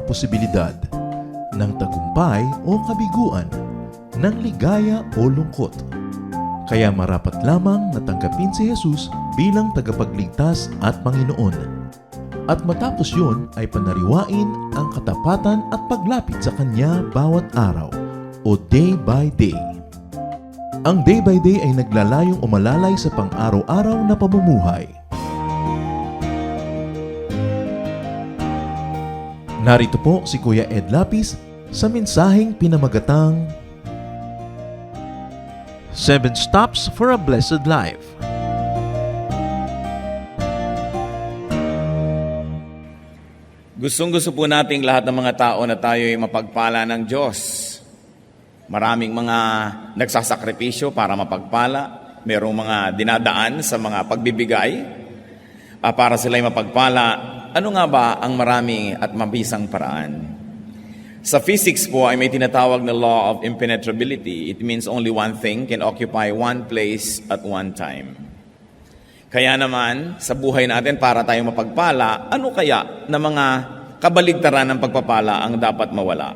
posibilidad ng tagumpay o kabiguan, ng ligaya o lungkot. Kaya marapat lamang na tanggapin si Jesus bilang tagapagligtas at Panginoon. At matapos yun ay panariwain ang katapatan at paglapit sa Kanya bawat araw o day by day. Ang day by day ay naglalayong umalalay sa pang-araw-araw na pamumuhay. Narito po si Kuya Ed Lapis sa mensaheng pinamagatang 7 Steps for a Blessed Life. Gustong-gusto po nating lahat ng mga tao na tayo ay mapagpala ng Diyos. Maraming mga nagsasakripisyo para mapagpala. Merong mga dinadaan sa mga pagbibigay para sila'y mapagpala. Ano nga ba ang marami at mabisang paraan? Sa physics po ay may tinatawag na law of impenetrability. It means only one thing can occupy one place at one time. Kaya naman, sa buhay natin para tayong mapagpala, ano kaya na mga kabaligtaran ng pagpapala ang dapat mawala?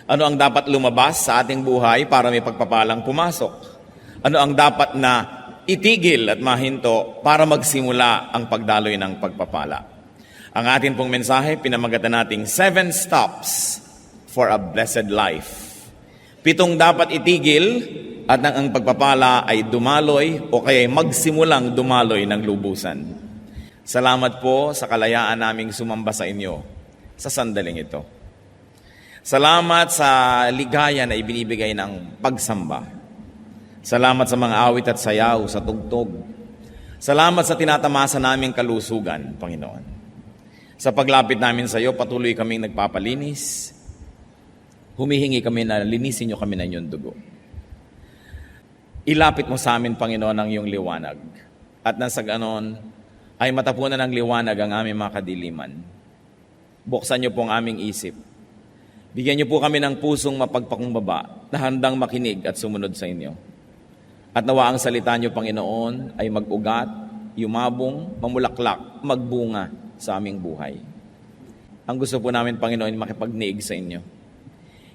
Ano ang dapat lumabas sa ating buhay para may pagpapalang pumasok? Ano ang dapat na itigil at mahinto para magsimula ang pagdaloy ng pagpapala? Ang atin pong mensahe, pinamagatan nating 7 Steps for a Blessed Life. 7 dapat itigil at ang pagpapala ay dumaloy o kaya magsimulang dumaloy ng lubusan. Salamat po sa kalayaan naming sumamba sa inyo sa sandaling ito. Salamat sa ligaya na ibinibigay ng pagsamba. Salamat sa mga awit at sayaw sa tugtog. Salamat sa tinatamasa naming kalusugan, Panginoon. Sa paglapit namin sa iyo, patuloy kaming nagpapalinis. Humihingi kami na linisin niyo kami ng iyong dugo. Ilapit mo sa amin, Panginoon, ang iyong liwanag. At nang sa ganon, ay matapunan ng liwanag ang aming mga kadiliman. Buksan niyo po ang aming isip. Bigyan niyo po kami ng pusong mapagpakumbaba na handang makinig at sumunod sa inyo. At nawa ang salita niyo, Panginoon, ay mag-ugat, yumabong, mamulaklak, magbunga sa aming buhay. Ang gusto po namin, Panginoon, makipagniig sa inyo.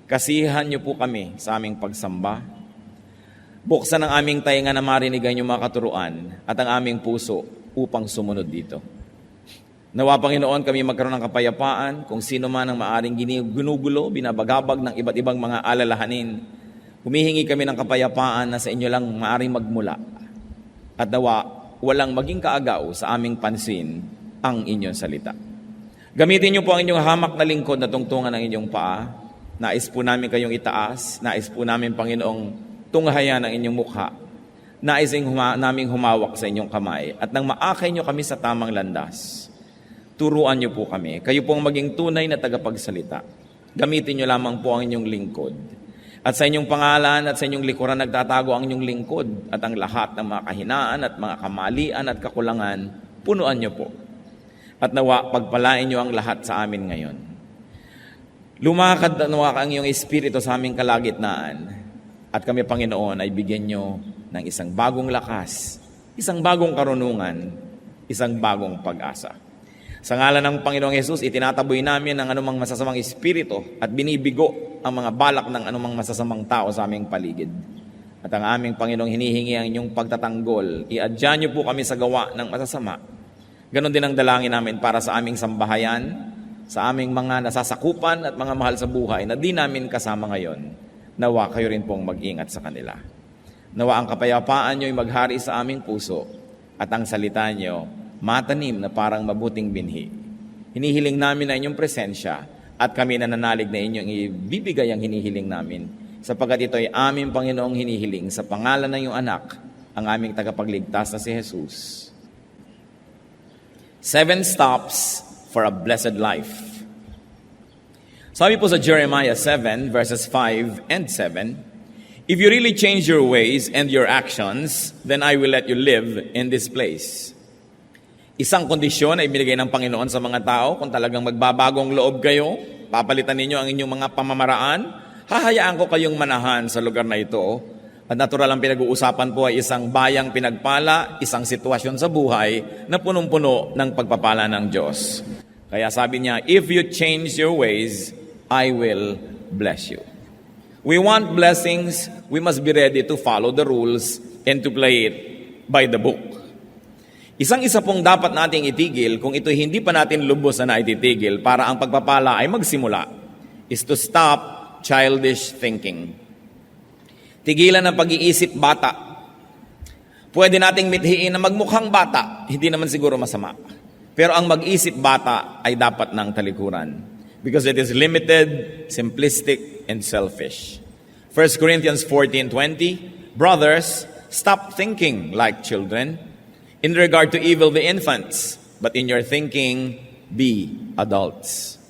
Kasihan niyo po kami sa aming pagsamba. Buksan ang aming tainga na marinigan yung mga katuruan at ang aming puso upang sumunod dito. Nawa, Panginoon, kami magkaroon ng kapayapaan kung sino man ang maaring ginugulo, binabagabag ng iba't ibang mga alalahanin. Humihingi kami ng kapayapaan na sa inyo lang maaring magmula. At nawa, walang maging kaagaw sa aming pansin ang inyong salita. Gamitin niyo po ang inyong hamak na lingkod na tungtungan ng inyong paa. Nais po namin kayong itaas. Nais po namin, Panginoong, tunghayan ang inyong mukha. Nais naming humawak sa inyong kamay at nang maakay nyo kami sa tamang landas. Turuan nyo po kami. Kayo pong maging tunay na tagapagsalita. Gamitin nyo lamang po ang inyong lingkod. At sa inyong pangalan at sa inyong likuran nagtatago ang inyong lingkod at ang lahat ng mga kahinaan at mga kamalian at kakulangan, punuan nyo po. At nawa, pagpalain nyo ang lahat sa amin ngayon. Lumakad nawa ang iyong espiritu sa aming kalagitnaan. At kami, Panginoon, ay bigyan nyo ng isang bagong lakas, isang bagong karunungan, isang bagong pag-asa. Sa ngalan ng Panginoong Hesus, itinataboy namin ang anumang masasamang espiritu at binibigo ang mga balak ng anumang masasamang tao sa aming paligid. At ang aming Panginoong hinihingi ang inyong pagtatanggol. I-adya nyo po kami sa gawa ng masasama. Ganon din ang dalangin namin para sa aming sambahayan, sa aming mga nasasakupan at mga mahal sa buhay na di namin kasama ngayon. Nawa kayo rin pong mag-ingat sa kanila. Nawa ang kapayapaan nyo'y maghari sa aming puso at ang salita nyo matanim na parang mabuting binhi. Hinihiling namin na inyong presensya at kami nananalig na inyong ibibigay ang hinihiling namin sapagkat ito ay aming Panginoong hinihiling sa pangalan ng iyong anak, ang aming tagapagligtas na si Jesus. 7 Steps for a Blessed Life. Sabi po sa Jeremiah 7 verses 5 and 7, "If you really change your ways and your actions, then I will let you live in this place." Isang kondisyon ay binigay ng Panginoon sa mga tao kung talagang magbabagong loob kayo, papalitan ninyo ang inyong mga pamamaraan, hahayaan ko kayong manahan sa lugar na ito. At natural ang pinag-uusapan po ay isang bayang pinagpala, isang sitwasyon sa buhay na punong-puno ng pagpapala ng Diyos. Kaya sabi niya, if you change your ways, I will bless you. We want blessings, we must be ready to follow the rules and to play it by the book. Isang-isa pong dapat nating itigil kung ito hindi pa natin lubos na naititigil para ang pagpapala ay magsimula is to stop childish thinking. Tigilan ang pag-iisip bata. Pwede nating mithiin na magmukhang bata, hindi naman siguro masama. Pero ang mag-isip bata ay dapat ng talikuran because it is limited, simplistic, and selfish. 1 Corinthians 14:20, brothers, stop thinking like children. In regard to evil, be infants, but in your thinking, be adults.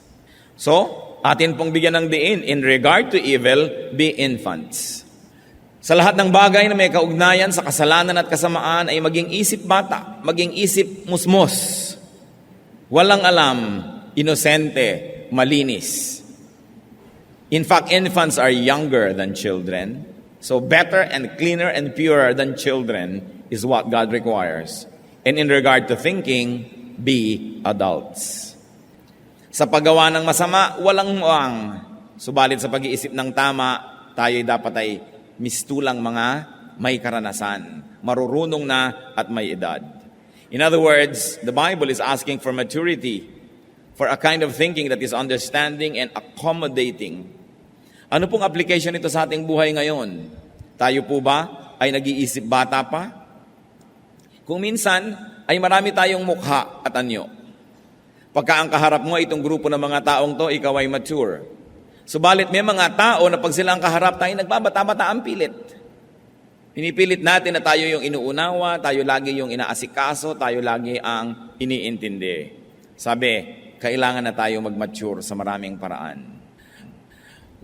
So, atin pong bigyan ng diin, in regard to evil, be infants. Sa lahat ng bagay na may kaugnayan sa kasalanan at kasamaan ay maging isip bata, maging isip musmos. Walang alam, inosente, malinis. In fact, infants are younger than children. So better and cleaner and purer than children is what God requires. And in regard to thinking, be adults. Sa paggawa ng masama, walang muang. Subalit sa pag-iisip ng tama, tayo dapat ay mistulang mga may karanasan, marurunong na at may edad. In other words, the Bible is asking for maturity, for a kind of thinking that is understanding and accommodating. Ano pong application nito sa ating buhay ngayon? Tayo po ba ay nag-iisip bata pa? Kung minsan, ay marami tayong mukha at anyo. Pagka ang kaharap mo itong grupo ng mga taong to, ikaw ay mature. Subalit may mga tao na pag sila ang kaharap tayo, nagbabata-bata ang pilit. Pinipilit natin na tayo yung inuunawa, tayo lagi yung inaasikaso, tayo lagi ang iniintindi. Sabi, kailangan na tayo mag-mature sa maraming paraan.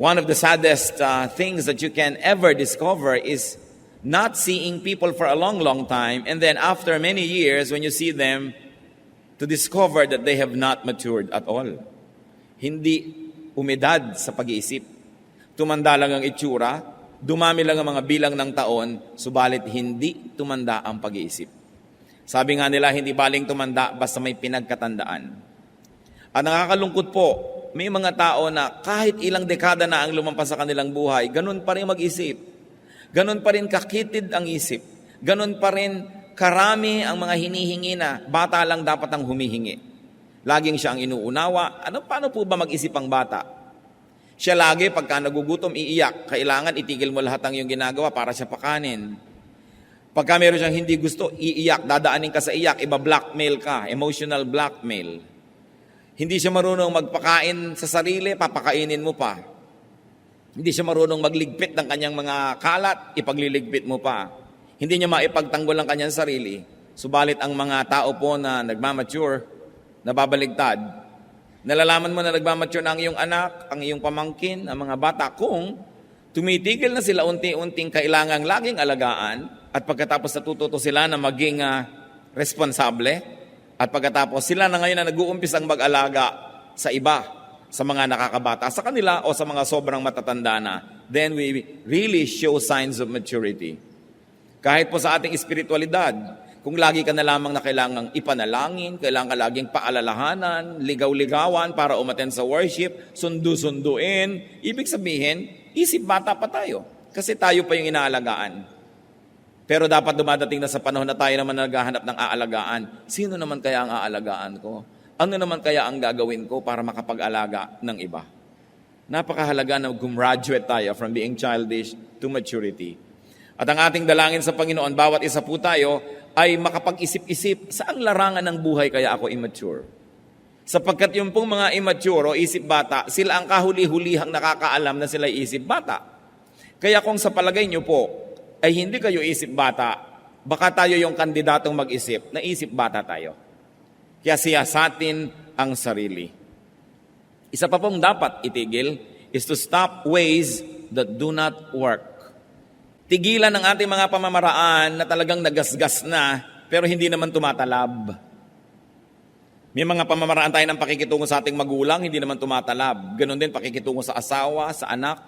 One of the saddest things that you can ever discover is not seeing people for a long, long time, and then after many years, when you see them, to discover that they have not matured at all. Hindi umidad sa pag-iisip. Tumanda lang ang itsura, dumami lang ang mga bilang ng taon, subalit hindi tumanda ang pag-iisip. Sabi nga nila, hindi baling tumanda basta may pinagkatandaan. At nakakalungkot po, may mga tao na kahit ilang dekada na ang lumampas sa kanilang buhay, ganun pa rin mag-isip. Ganun pa rin kakitid ang isip. Ganun pa rin karami ang mga hinihingi na bata lang dapat ang humihingi. Laging siya ang inuunawa. Paano po ba mag-isip ang bata? Siya lagi, pagka nagugutom, iiyak. Kailangan itigil mo lahat ng iyong ginagawa para siya pakanin. Pagka meron siyang hindi gusto, iiyak. Dadaanin ka sa iyak, iba-blackmail ka. Emotional blackmail. Hindi siya marunong magpakain sa sarili, papakainin mo pa. Hindi siya marunong magligpit ng kanyang mga kalat, ipagliligpit mo pa. Hindi niya maipagtanggol ang kanyang sarili. Subalit ang mga tao po na nagmamature, nababaligtad, nalalaman mo na nagmamature na ang iyong anak, ang iyong pamangkin, ang mga bata, kung tumitigil na sila unti-unting kailangang laging alagaan, at pagkatapos natututo sila na maging responsable, at pagkatapos sila na ngayon na nag-uumpisang mag-alaga sa iba, sa mga nakakabata, sa kanila o sa mga sobrang matatanda na, then we really show signs of maturity. Kahit po sa ating espiritualidad, kung lagi ka na lamang na kailangang ipanalangin, kailangan ka laging paalalahanan, ligaw-ligawan para umattend sa worship, sundu-sunduin, ibig sabihin, isip bata pa tayo. Kasi tayo pa yung inaalagaan. Pero dapat dumadating na sa panahon na tayo naman naghahanap ng aalagaan. Sino naman kaya ang aalagaan ko? Ano naman kaya ang gagawin ko para makapag-alaga ng iba? Napakahalaga na gumraduate tayo from being childish to maturity. At ang ating dalangin sa Panginoon, bawat isa po tayo ay makapag-isip-isip, saang larangan ng buhay kaya ako immature? Sapagkat yung pong mga immature o isip bata, sila ang kahuli-hulihang nakakaalam na sila isip bata. Kaya kung sa palagay nyo po ay hindi kayo isip bata, baka tayo yung kandidatong mag-isip na isip bata tayo. Kaya siyasatin ang sarili. Isa pa pong dapat itigil is to stop ways that do not work. Tigilan ng ating mga pamamaraan na talagang nagasgas na pero hindi naman tumatalab. May mga pamamaraan tayo ng pakikitungo sa ating magulang, hindi naman tumatalab. Ganon din pakikitungo sa asawa, sa anak.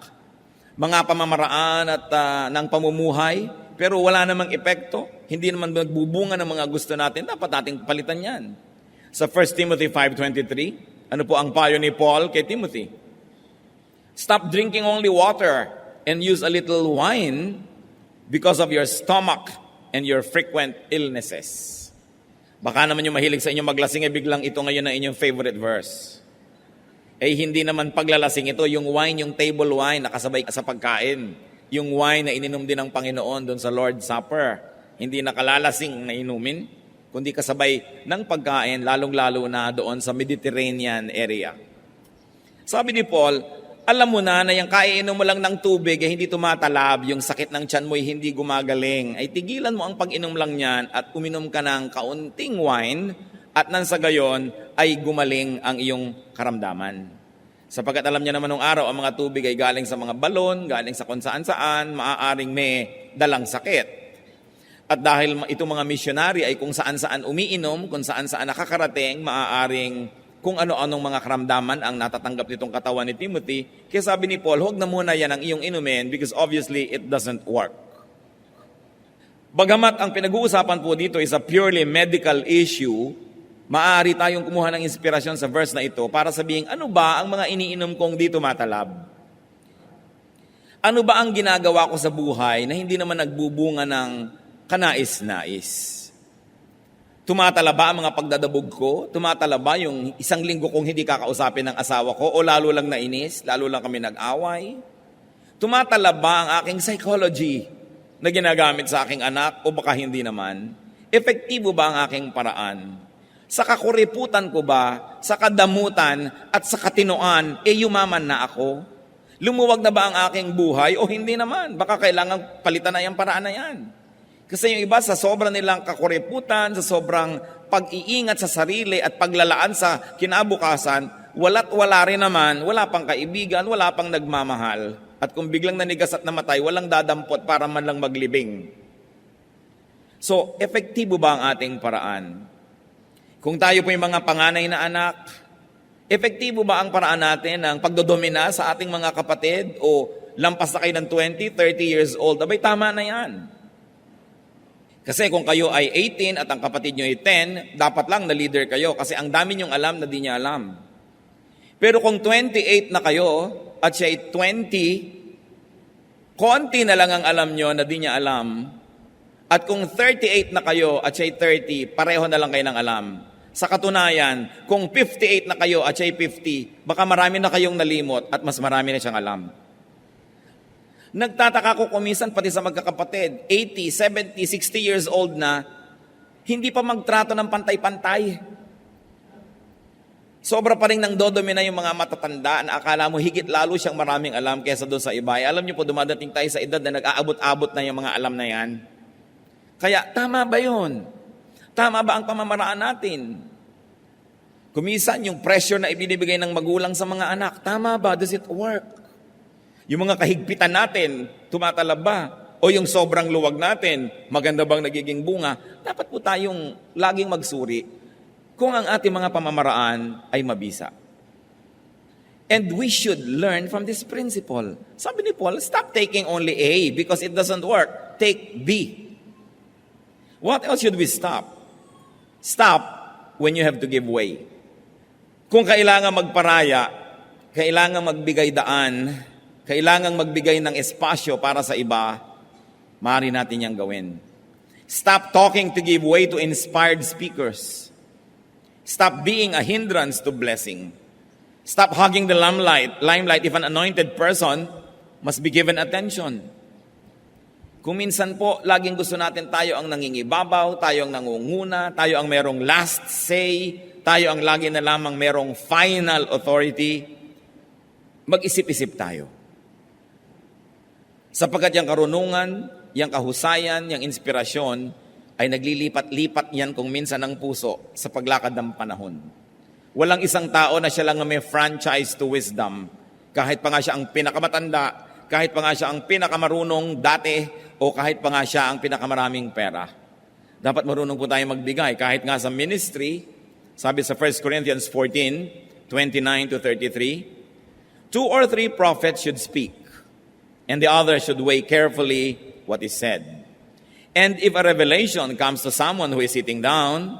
Mga pamamaraan at ng pamumuhay, pero wala namang epekto. Hindi naman nagbubunga ng mga gusto natin. Dapat nating palitan yan. Sa 1 Timothy 5:23, ano po ang payo ni Paul kay Timothy? Stop drinking only water and use a little wine because of your stomach and your frequent illnesses. Baka naman yung mahilig sa inyo maglasing, biglang ito ngayon ang inyong favorite verse. Hindi naman paglalasing ito, yung wine, yung table wine, nakasabay sa pagkain. Yung wine na ininom din ng Panginoon doon sa Lord's Supper. Hindi nakalalasing na inumin, kundi kasabay ng pagkain, lalong-lalo na doon sa Mediterranean area. Sabi ni Paul, alam mo na yung kaiinom mo lang ng tubig hindi tumatalab, yung sakit ng tiyan mo hindi gumagaling, ay tigilan mo ang pag-inom lang niyan at uminom ka ng kaunting wine at nang sa gayon ay gumaling ang iyong karamdaman. Sapagkat alam niya naman nung araw, ang mga tubig ay galing sa mga balon, galing sa kung saan-saan, maaaring may dalang sakit. At dahil itong mga missionary ay kung saan-saan umiinom, kung saan-saan nakakarating, maaaring kung ano-anong mga karamdaman ang natatanggap nitong katawan ni Timothy. Kaya sabi ni Paul, huwag na muna yan ang iyong inumin because obviously it doesn't work. Bagamat ang pinag-uusapan po dito is a purely medical issue, maaari tayong kumuha ng inspirasyon sa verse na ito para sabihin, ano ba ang mga iniinom kong dito matalab? Ano ba ang ginagawa ko sa buhay na hindi naman nagbubunga ng kanais-nais? Tumatala ba ang mga pagdadabog ko? Tumatala ba yung isang linggo kong hindi kakausapin ng asawa ko o lalo lang nainis, lalo lang kami nag-away? Tumatala ba ang aking psychology na ginagamit sa aking anak o baka hindi naman? Epektibo ba ang aking paraan? Sa kakuriputan ko ba, sa kadamutan at sa katinoan, yumaman na ako? Lumuwag na ba ang aking buhay o hindi naman? Baka kailangan palitan na yung paraan na yan. Kasi yung iba sa sobrang nilang kakuriputan, sa sobrang pag-iingat sa sarili at paglalaan sa kinabukasan, wala't wala rin naman, wala pang kaibigan, wala pang nagmamahal. At kung biglang nanigas at namatay, walang dadampot para man lang maglibing. So, epektibo ba ang ating paraan? Kung tayo po yung mga panganay na anak, epektibo ba ang paraan natin ng pagdodomina sa ating mga kapatid o lampas na kayo ng 20, 30 years old? Abay, tama na yan. Kasi kung kayo ay 18 at ang kapatid nyo ay 10, dapat lang na leader kayo kasi ang dami nyong alam na di niya alam. Pero kung 28 na kayo at siya ay 20, konti na lang ang alam nyo na di niya alam. At kung 38 na kayo at siya ay 30, pareho na lang kayo ng alam. Sa katunayan, kung 58 na kayo at siya ay 50, baka marami na kayong nalimot at mas marami na siyang alam. Nagtataka ko kumisan pati sa magkakapatid, 80, 70, 60 years old na, hindi pa magtrato ng pantay-pantay. Sobra pa rin nang dodomina yung mga matatanda na akala mo higit lalo siyang maraming alam kaysa doon sa iba. Alam niyo po, dumadating tayo sa edad na nag-aabot-abot na yung mga alam na yan. Kaya, tama ba yun? Tama ba ang pamamaraan natin? Kumisan yung pressure na ibinibigay ng magulang sa mga anak, tama ba? Does it work? Yung mga kahigpitan natin, tumatalab ba? O yung sobrang luwag natin, maganda bang nagiging bunga? Dapat po tayong laging magsuri kung ang ating mga pamamaraan ay mabisa. And we should learn from this principle. Sabi ni Paul, stop taking only A because it doesn't work. Take B. What else should we stop? Stop when you have to give way. Kung kailangan magparaya, kailangan magbigay daan, kailangang magbigay ng espasyo para sa iba, maaari natin yang gawin. Stop talking to give way to inspired speakers. Stop being a hindrance to blessing. Stop hogging the limelight if an anointed person must be given attention. Kung minsan po, laging gusto natin tayo ang nangingibabaw, tayo ang nangunguna, tayo ang merong last say, tayo ang lagi na lamang merong final authority, mag-isip-isip tayo. Sapagkat yung karunungan, yung kahusayan, yung inspirasyon, ay naglilipat-lipat yan kung minsan ng puso sa paglakad ng panahon. Walang isang tao na siya lang may franchise to wisdom. Kahit pa nga siya ang pinakamatanda, kahit pa nga siya ang pinakamarunong dati, o kahit pa nga siya ang pinakamaraming pera. Dapat marunong po tayo magbigay. Kahit nga sa ministry, sabi sa 1 Corinthians 14:29-33, 2 or 3 prophets should speak, and the other should weigh carefully what is said. And if a revelation comes to someone who is sitting down,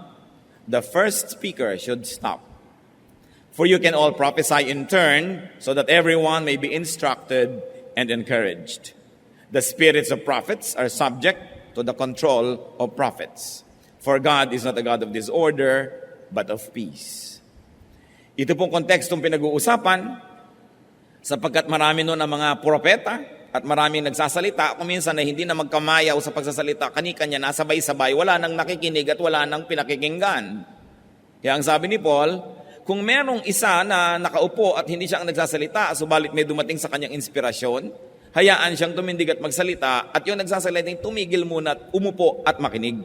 the first speaker should stop. For you can all prophesy in turn, so that everyone may be instructed and encouraged. The spirits of prophets are subject to the control of prophets. For God is not a God of disorder, but of peace. Ito pong kontekstong pinag-uusapan, sapagkat marami noon ang mga propeta at maraming nagsasalita, kung minsan na hindi na magkamayaw sa pagsasalita, kani-kanya nasabay-sabay, wala nang nakikinig at wala nang pinakikinggan. Kaya ang sabi ni Paul, kung merong isa na nakaupo at hindi siya ang nagsasalita, subalit may dumating sa kanyang inspirasyon, hayaan siyang tumindig at magsalita, at yung nagsasalita tumigil muna at umupo at makinig.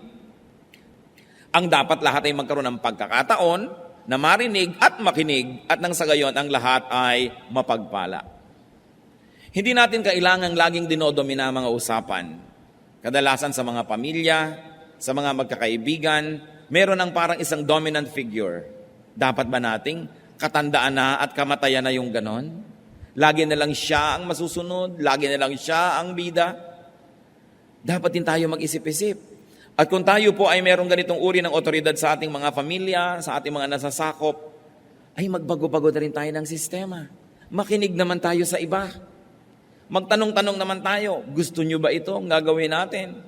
Ang dapat lahat ay magkaroon ng pagkakataon na marinig at makinig, at nang sa gayon ang lahat ay mapagpala. Hindi natin kailangang laging dinodomina ang mga usapan. Kadalasan sa mga pamilya, sa mga magkakaibigan, meron ang parang isang dominant figure. Dapat ba nating katandaan na at kamatayan na yung ganon? Lagi na lang siya ang masusunod, lagi na lang siya ang bida. Dapat din tayo mag-isip-isip. At kung tayo po ay merong ganitong uri ng otoridad sa ating mga pamilya, sa ating mga nasasakop, ay magbago-bago na rin tayo ng sistema. Makinig naman tayo sa iba. Magtanong-tanong naman tayo, gusto nyo ba ito ang gagawin natin?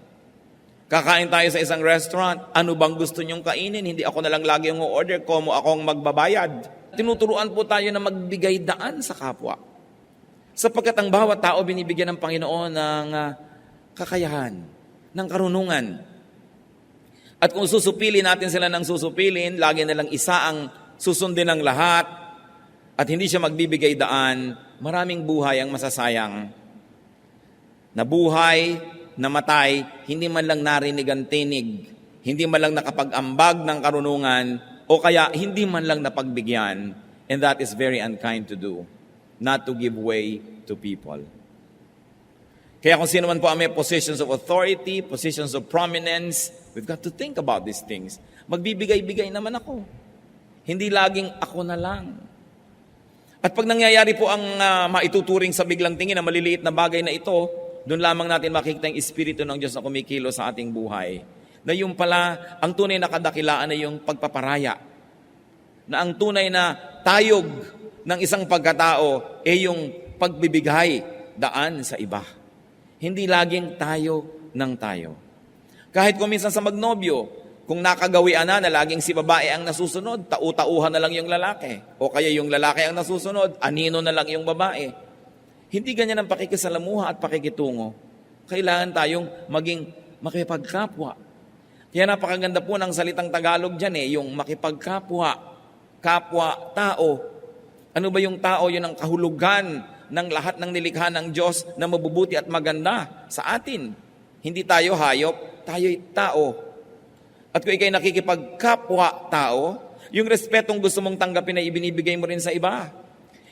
Kakain tayo sa isang restaurant, ano bang gusto nyong kainin? Hindi ako na lang lagi yung order, komo akong magbabayad. Tinuturuan po tayo na magbigay daan sa kapwa. Sapagkat ang bawat tao binibigyan ng Panginoon ng kakayahan, ng karunungan. At kung susupilin natin sila ng susupilin, lagi na lang isa ang susundin ng lahat, at hindi siya magbibigay daan, maraming buhay ang masasayang. Nabuhay, namatay, hindi man lang narinig ang tinig, hindi man lang nakapag-ambag ng karunungan, o kaya hindi man lang napagbigyan. And that is very unkind to do, not to give way to people. Kaya kung sino man po ang may positions of authority, positions of prominence, we've got to think about these things. Magbibigay-bigay naman ako. Hindi laging ako na lang. At pag nangyayari po ang maituturing sa biglang tingin na maliliit na bagay na ito, doon lamang natin makikita yung Espiritu ng Diyos na kumikilo sa ating buhay. Na yung pala, ang tunay na kadakilaan ay yung pagpaparaya. Na ang tunay na tayog ng isang pagkatao ay yung pagbibigay daan sa iba. Hindi laging tayo ng tayo. Kahit kung minsan sa magnobyo, kung nakagawian na laging si babae ang nasusunod, tau-tauhan na lang yung lalaki. O kaya yung lalaki ang nasusunod, anino na lang yung babae. Hindi ganyan ang pakikisalamuha at pakikitungo. Kailangan tayong maging makipagkapwa. Kaya napakaganda po ng salitang Tagalog dyan yung makipagkapwa, kapwa, tao. Ano ba yung tao? Yun ang kahulugan ng lahat ng nilikha ng Diyos na mabubuti at maganda sa atin. Hindi tayo hayop, tayo'y tao. At kung ikaw'y nakikipagkapwa-tao, yung respetong gusto mong tanggapin ay ibinibigay mo rin sa iba.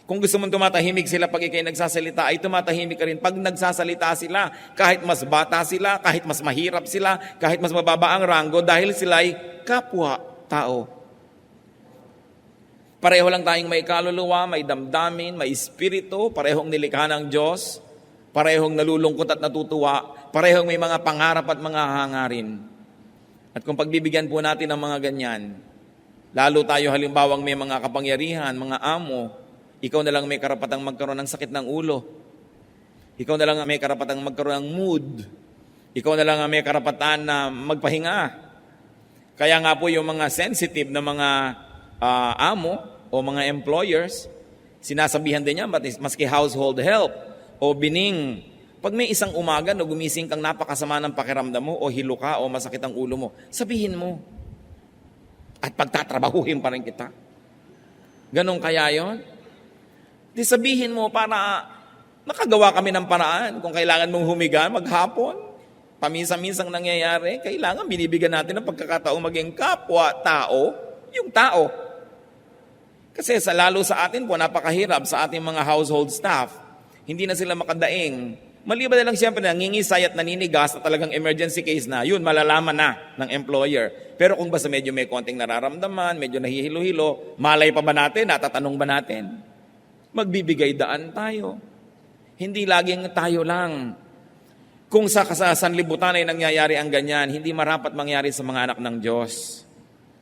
Kung gusto mong tumatahimik sila pag ikaw'y nagsasalita, ay tumatahimik ka rin pag nagsasalita sila. Kahit mas bata sila, kahit mas mahirap sila, kahit mas mababa ang ranggo, dahil sila'y kapwa-tao. Pareho lang tayong may kaluluwa, may damdamin, may espiritu, parehong nilikha ng Diyos, parehong nalulungkot at natutuwa, parehong may mga pangarap at mga hangarin. At kung pagbibigyan po natin ng mga ganyan, lalo tayo halimbawang may mga kapangyarihan, mga amo, ikaw na lang may karapatang magkaroon ng sakit ng ulo. Ikaw na lang may karapatang magkaroon ng mood. Ikaw na lang may karapatan na magpahinga. Kaya nga po yung mga sensitive na mga amo o mga employers, sinasabihan din niya, maski household help o bining, pag may isang umaga no gumising kang napakasama ng pakiramdam mo o hilo ka o masakit ang ulo mo, sabihin mo. At pagtatrabahuhin pa rin kita. Ganon kaya yon? Di sabihin mo para makagawa kami ng paraan. Kung kailangan mong humiga, maghapon. Paminsan-minsang nangyayari, kailangan binibigyan natin ng pagkakataong maging kapwa-tao, yung tao. Kasi lalo sa atin po, napakahirap sa ating mga household staff. Hindi na sila makadaing. Maliban na lang siyempre nangingisay at naninigas na talagang emergency case na, yun, malalaman na ng employer. Pero kung basta medyo may konting nararamdaman, medyo nahihilo-hilo, malay pa ba natin, natatanong ba natin? Magbibigay daan tayo. Hindi laging tayo lang. Kung sa sanlibutan ay nangyayari ang ganyan, hindi marapat mangyari sa mga anak ng Diyos.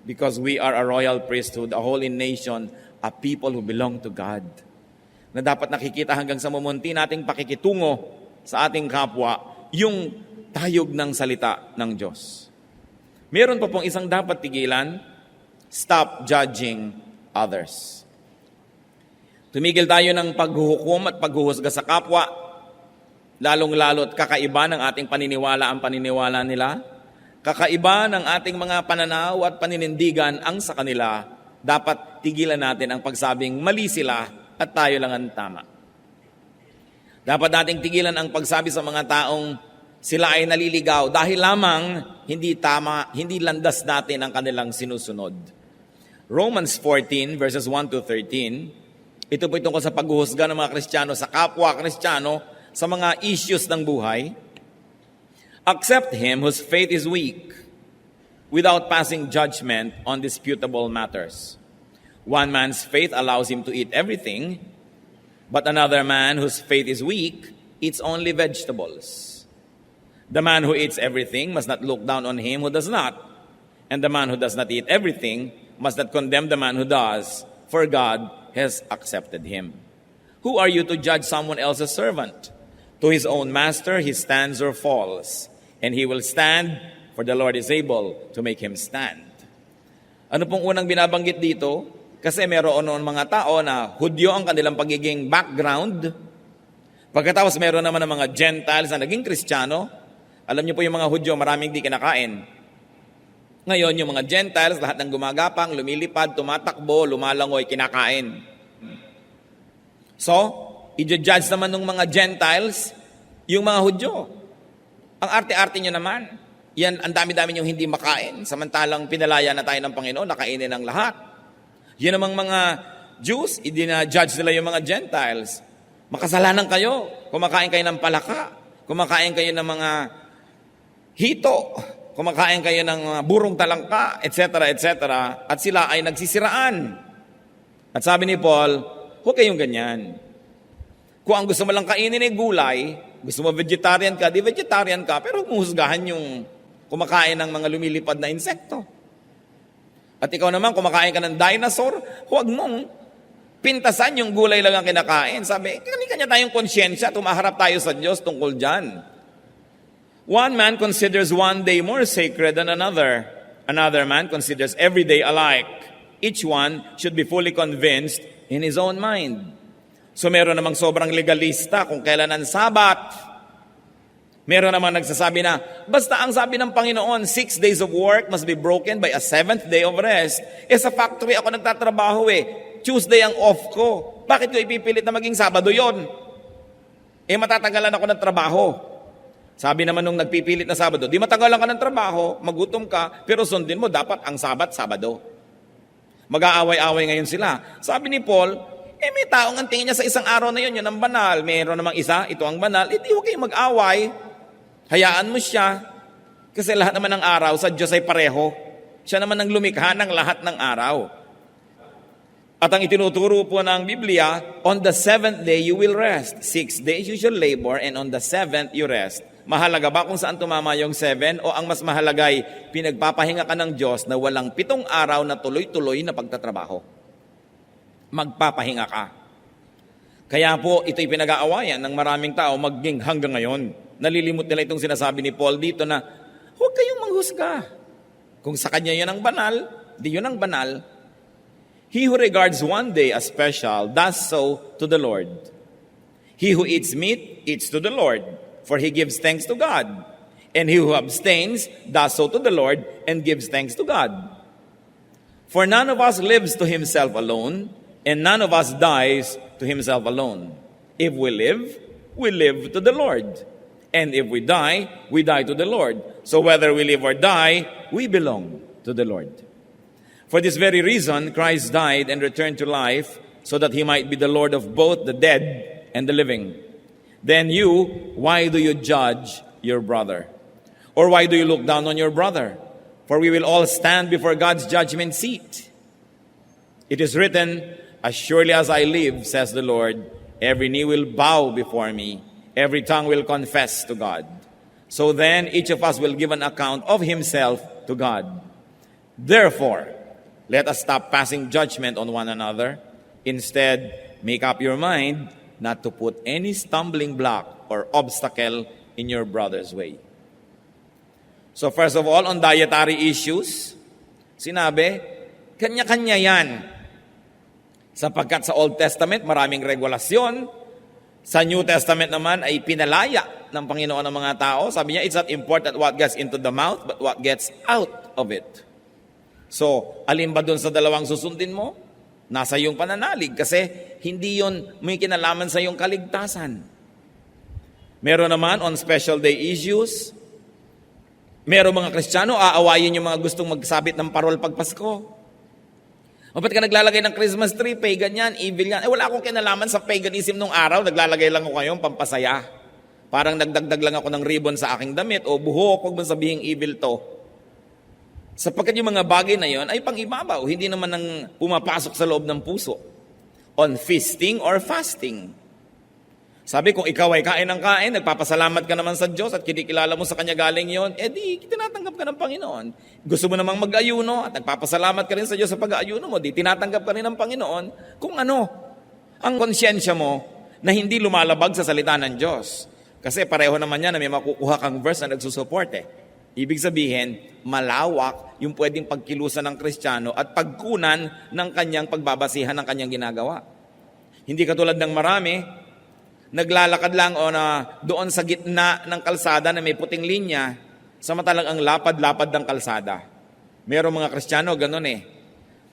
because we are a royal priesthood, a holy nation, a people who belong to God. Na dapat nakikita hanggang sa mumunti nating pakikitungo sa ating kapwa, yung tayog ng salita ng Diyos. Meron pa pong isang dapat tigilan, stop judging others. Tumigil tayo ng paghuhukom at paghuhusga sa kapwa, lalong-lalo at kakaiba ng ating paniniwala ang paniniwala nila, kakaiba ng ating mga pananaw at paninindigan ang sa kanila, dapat tigilan natin ang pagsabing mali sila at tayo lang ang tama. Dapat nating tigilan ang pagsabi sa mga taong sila ay naliligaw dahil lamang hindi tama, hindi landas natin ang kanilang sinusunod. Romans 14 verses 1 to 13, ito po tungkol sa paghuhusga ng mga Kristiyano sa kapwa Kristiyano sa mga issues ng buhay. Accept him whose faith is weak without passing judgment on disputable matters. One man's faith allows him to eat everything, but another man whose faith is weak eats only vegetables. The man who eats everything must not look down on him who does not, and the man who does not eat everything must not condemn the man who does, for God has accepted him. Who are you to judge someone else's servant? To his own master he stands or falls, and he will stand, for the Lord is able to make him stand. Ano pong unang binabanggit dito? Kasi meron mga tao na Hudyo ang kanilang pagiging background. Pagkatapos meron naman ng mga Gentiles na naging Kristiyano. Alam niyo po yung mga Hudyo, maraming di kinakain. Ngayon, yung mga Gentiles, lahat ng gumagapang, lumilipad, tumatakbo, lumalangoy, kinakain. So, i-judge naman ng mga Gentiles yung mga Hudyo. Ang arte-arte nyo naman. Yan, ang dami-dami yung hindi makain. Samantalang pinalaya na tayo ng Panginoon, nakainin ng lahat. Yan namang mga Jews, i-judge nila yung mga Gentiles. Makasalanan kayo. Kumakain kayo ng palaka. Kumakain kayo ng mga hito. Kumakain kayo ng mga burong talangka, etc., etc. At sila ay nagsisiraan. At sabi ni Paul, huwag kayong ganyan. Kung ang gusto mo lang kainin ay gulay, gusto mo vegetarian ka, di vegetarian ka, pero humuhusgahan yung kumakain ng mga lumilipad na insekto. At ikaw naman, kumakain ka ng dinosaur, huwag mong pintasan yung gulay lang ang kinakain. Sabi, kanya-kanya tayong konsyensya, tumaharap tayo sa Diyos tungkol dyan. One man considers one day more sacred than another. Another man considers every day alike. Each one should be fully convinced in his own mind. So meron namang sobrang legalista kung kailan ang Sabat. Meron namang nagsasabi na, basta ang sabi ng Panginoon, 6 days of work must be broken by a 7th day of rest. Sa factory ako nagtatrabaho Tuesday ang off ko. Bakit ko ipipilit na maging Sabado yon? Matatagalan ako ng trabaho. Sabi naman nung nagpipilit na Sabado, di matagalan ka ng trabaho, magutom ka, pero sundin mo dapat ang Sabat, Sabado. Mag-aaway-aaway ngayon sila. Sabi ni Paul, may taong ang tingin niya sa isang araw na yun ang banal. Mayroon namang isa, ito ang banal. Di huwag kayong mag-away. Hayaan mo siya. Kasi lahat naman ng araw sa Diyos ay pareho. Siya naman ang lumikha ng lahat ng araw. At ang itinuturo po ng Biblia, on the 7th day you will rest. 6 days you shall labor, and on the 7th you rest. Mahalaga ba kung saan tumama yung 7? O ang mas mahalagay, pinagpapahinga ka ng Diyos na walang 7 araw na tuloy-tuloy na pagtatrabaho? Magpapahinga ka. Kaya po ito'y pinag-aawayan ng maraming tao maging hanggang ngayon. Nalilimot nila itong sinasabi ni Paul dito na huwag kayong manghusga. Kung sa kanya yun ang banal, di yun ang banal. He who regards one day as special does so to the Lord. He who eats meat eats to the Lord, for he gives thanks to God. And he who abstains does so to the Lord and gives thanks to God. For none of us lives to himself alone, and none of us dies to himself alone. If we live to the Lord. And if we die to the Lord. So whether we live or die, we belong to the Lord. For this very reason, Christ died and returned to life, so that he might be the Lord of both the dead and the living. Then you, why do you judge your brother? Or why do you look down on your brother? For we will all stand before God's judgment seat. It is written, as surely as I live, says the Lord, every knee will bow before me, every tongue will confess to God. So then each of us will give an account of himself to God. Therefore, Let us stop passing judgment on one another. Instead, make up your mind not to put any stumbling block or obstacle in your brother's way. So first of all, on dietary issues, sinabi, kanya-kanya yan. Sapagkat sa Old Testament, maraming regulasyon. Sa New Testament naman ay pinalaya ng Panginoon ng mga tao. Sabi niya, it's not important what gets into the mouth, but what gets out of it. So, alin ba doon sa dalawang susundin mo? Nasa iyong pananalig kasi hindi yon may kinalaman sa iyong kaligtasan. Meron naman on special day issues. Meron mga Kristiyano, aawayin yung mga gustong magsabit ng parol pag Pasko. O ba't ka naglalagay ng Christmas tree? Pagan yan, evil yan. Wala akong kinalaman sa paganism nung araw. Naglalagay lang ako ngayon, pampasaya. Parang nagdagdag lang ako ng ribbon sa aking damit o buhok, huwag mo sabihing evil to. Sapagkat yung mga bagay na yon ay pang-ibabaw, hindi naman nang pumapasok sa loob ng puso. On feasting or fasting. Sabi, kung ikaw ay kain ng kain, nagpapasalamat ka naman sa Diyos at kinikilala mo sa Kanya galing yon, di tinatanggap ka ng Panginoon. Gusto mo namang mag-ayuno at nagpapasalamat ka rin sa Diyos sa pag-ayuno mo, di tinatanggap ka rin ng Panginoon kung ano ang konsyensya mo na hindi lumalabag sa salita ng Diyos. Kasi pareho naman yan na may makukuha kang verse na nagsusupport Ibig sabihin, malawak yung pwedeng pagkilusan ng Kristiyano at pagkunan ng kanyang pagbabasihan ng kanyang ginagawa. Hindi katulad ng marami, naglalakad lang o na doon sa gitna ng kalsada na may puting linya, samantalang ang lapad-lapad ng kalsada. Merong mga Kristiyano, ganun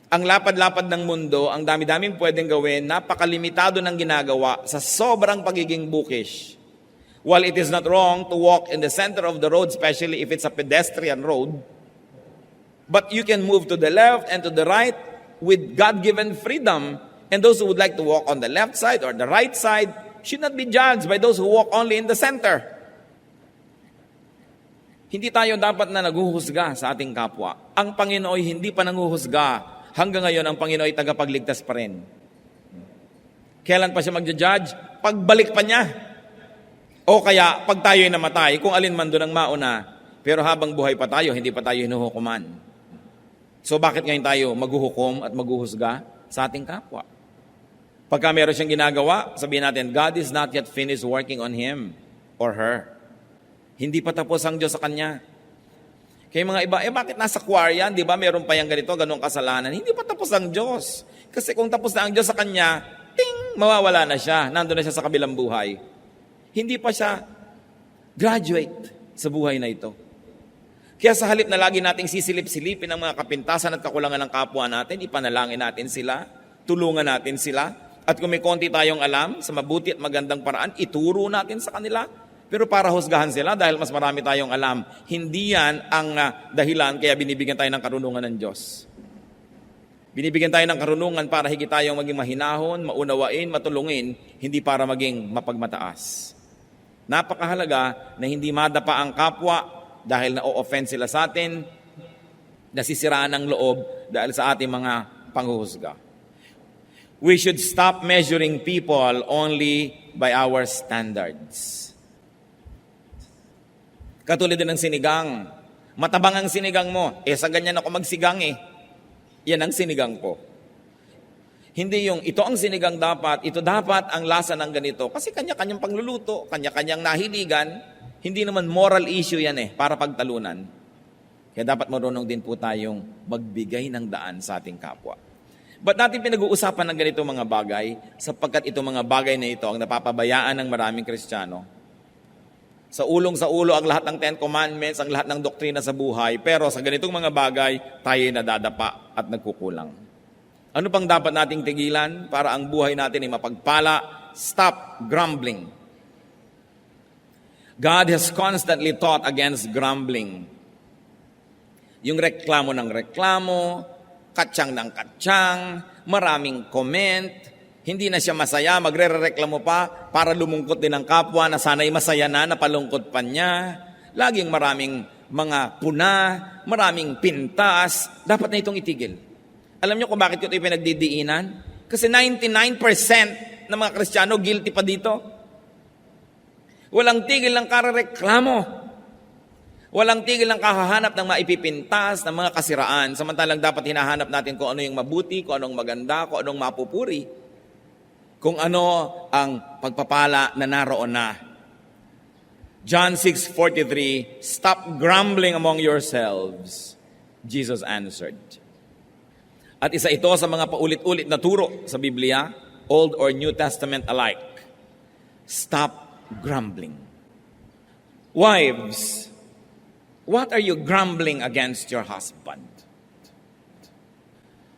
Ang lapad-lapad ng mundo, ang dami-daming pwedeng gawin, napakalimitado ng ginagawa sa sobrang pagiging bookish. While it is not wrong to walk in the center of the road, especially if it's a pedestrian road, but you can move to the left and to the right with God-given freedom. And those who would like to walk on the left side or the right side should not be judged by those who walk only in the center. Hindi tayo dapat na naghuhusga sa ating kapwa. Ang Panginoon ay hindi pa nanghuhusga. Hanggang ngayon, ang Panginoon ay tagapagligtas pa rin. Kailan pa siya magja-judge? Pagbalik pa niya. O kaya, pag tayo'y namatay, kung alin man doon ang mauna, pero habang buhay pa tayo, hindi pa tayo hinuhukuman. So bakit ngayon tayo maghuhukom at maghuhusga sa ating kapwa? Pagka meron siyang ginagawa, sabihin natin, God is not yet finished working on him or her. Hindi pa tapos ang Diyos sa kanya. Kaya mga iba, bakit nasa choir yan? Di ba meron pa yung ganito, ganong kasalanan? Hindi pa tapos ang Diyos. Kasi kung tapos na ang Diyos sa kanya, ting, mawawala na siya. Nandun na siya sa kabilang buhay. Hindi pa siya graduate sa buhay na ito. Kaya sa halip na lagi nating sisilip-silipin ang mga kapintasan at kakulangan ng kapwa natin, ipanalangin natin sila, tulungan natin sila, at kung may konti tayong alam sa mabuti at magandang paraan, ituro natin sa kanila. Pero para husgahan sila dahil mas marami tayong alam, hindi yan ang dahilan kaya binibigyan tayo ng karunungan ng Diyos. Binibigyan tayo ng karunungan para higit tayong maging mahinahon, maunawain, matulungin, hindi para maging mapagmataas. Napakahalaga na hindi madapa ang kapwa dahil na-o-offend sila sa atin, nasisiraan ang loob dahil sa ating mga panghuhusga. We should stop measuring people only by our standards. Katulad din ng sinigang. Matabang ang sinigang mo. Sa ganyan ako magsigang Yan ang sinigang ko. Hindi yung ito ang sinigang dapat, ito dapat ang lasa ng ganito. Kasi kanya-kanyang pangluluto, kanya-kanyang nahiligan. Hindi naman moral issue yan para pagtalunan. Kaya dapat marunong din po tayong magbigay ng daan sa ating kapwa. Ba't natin pinag-uusapan ng ganito mga bagay? Sapagkat itong mga bagay na ito ang napapabayaan ng maraming Kristiyano. Sa ulo ang lahat ng Ten Commandments, ang lahat ng doktrina sa buhay. Pero sa ganitong mga bagay, tayo nadadapa at nagkukulang. Ano pang dapat nating tigilan para ang buhay natin ay mapagpala? Stop grumbling. God has constantly taught against grumbling. Yung reklamo ng reklamo, katsang ng katsang, maraming comment, hindi na siya masaya, magre-reklamo pa para lumungkot din ang kapwa na sana'y masaya na, napalungkot pa niya. Laging maraming mga puna, maraming pintas, dapat na itong itigil. Alam niyo kung bakit ito pinagdidiinan? Kasi 99% ng mga Kristiyano guilty pa dito. Walang tigil ng karareklamo. Walang tigil ng kahahanap ng maipipintas, ng mga kasiraan. Samantalang dapat hinahanap natin kung ano yung mabuti, kung anong maganda, kung anong mapupuri. Kung ano ang pagpapala na naroon na. John 6:43, "Stop grumbling among yourselves," Jesus answered. At isa ito sa mga paulit-ulit na turo sa Biblia, Old or New Testament alike. Stop grumbling. Wives, what are you grumbling against your husband?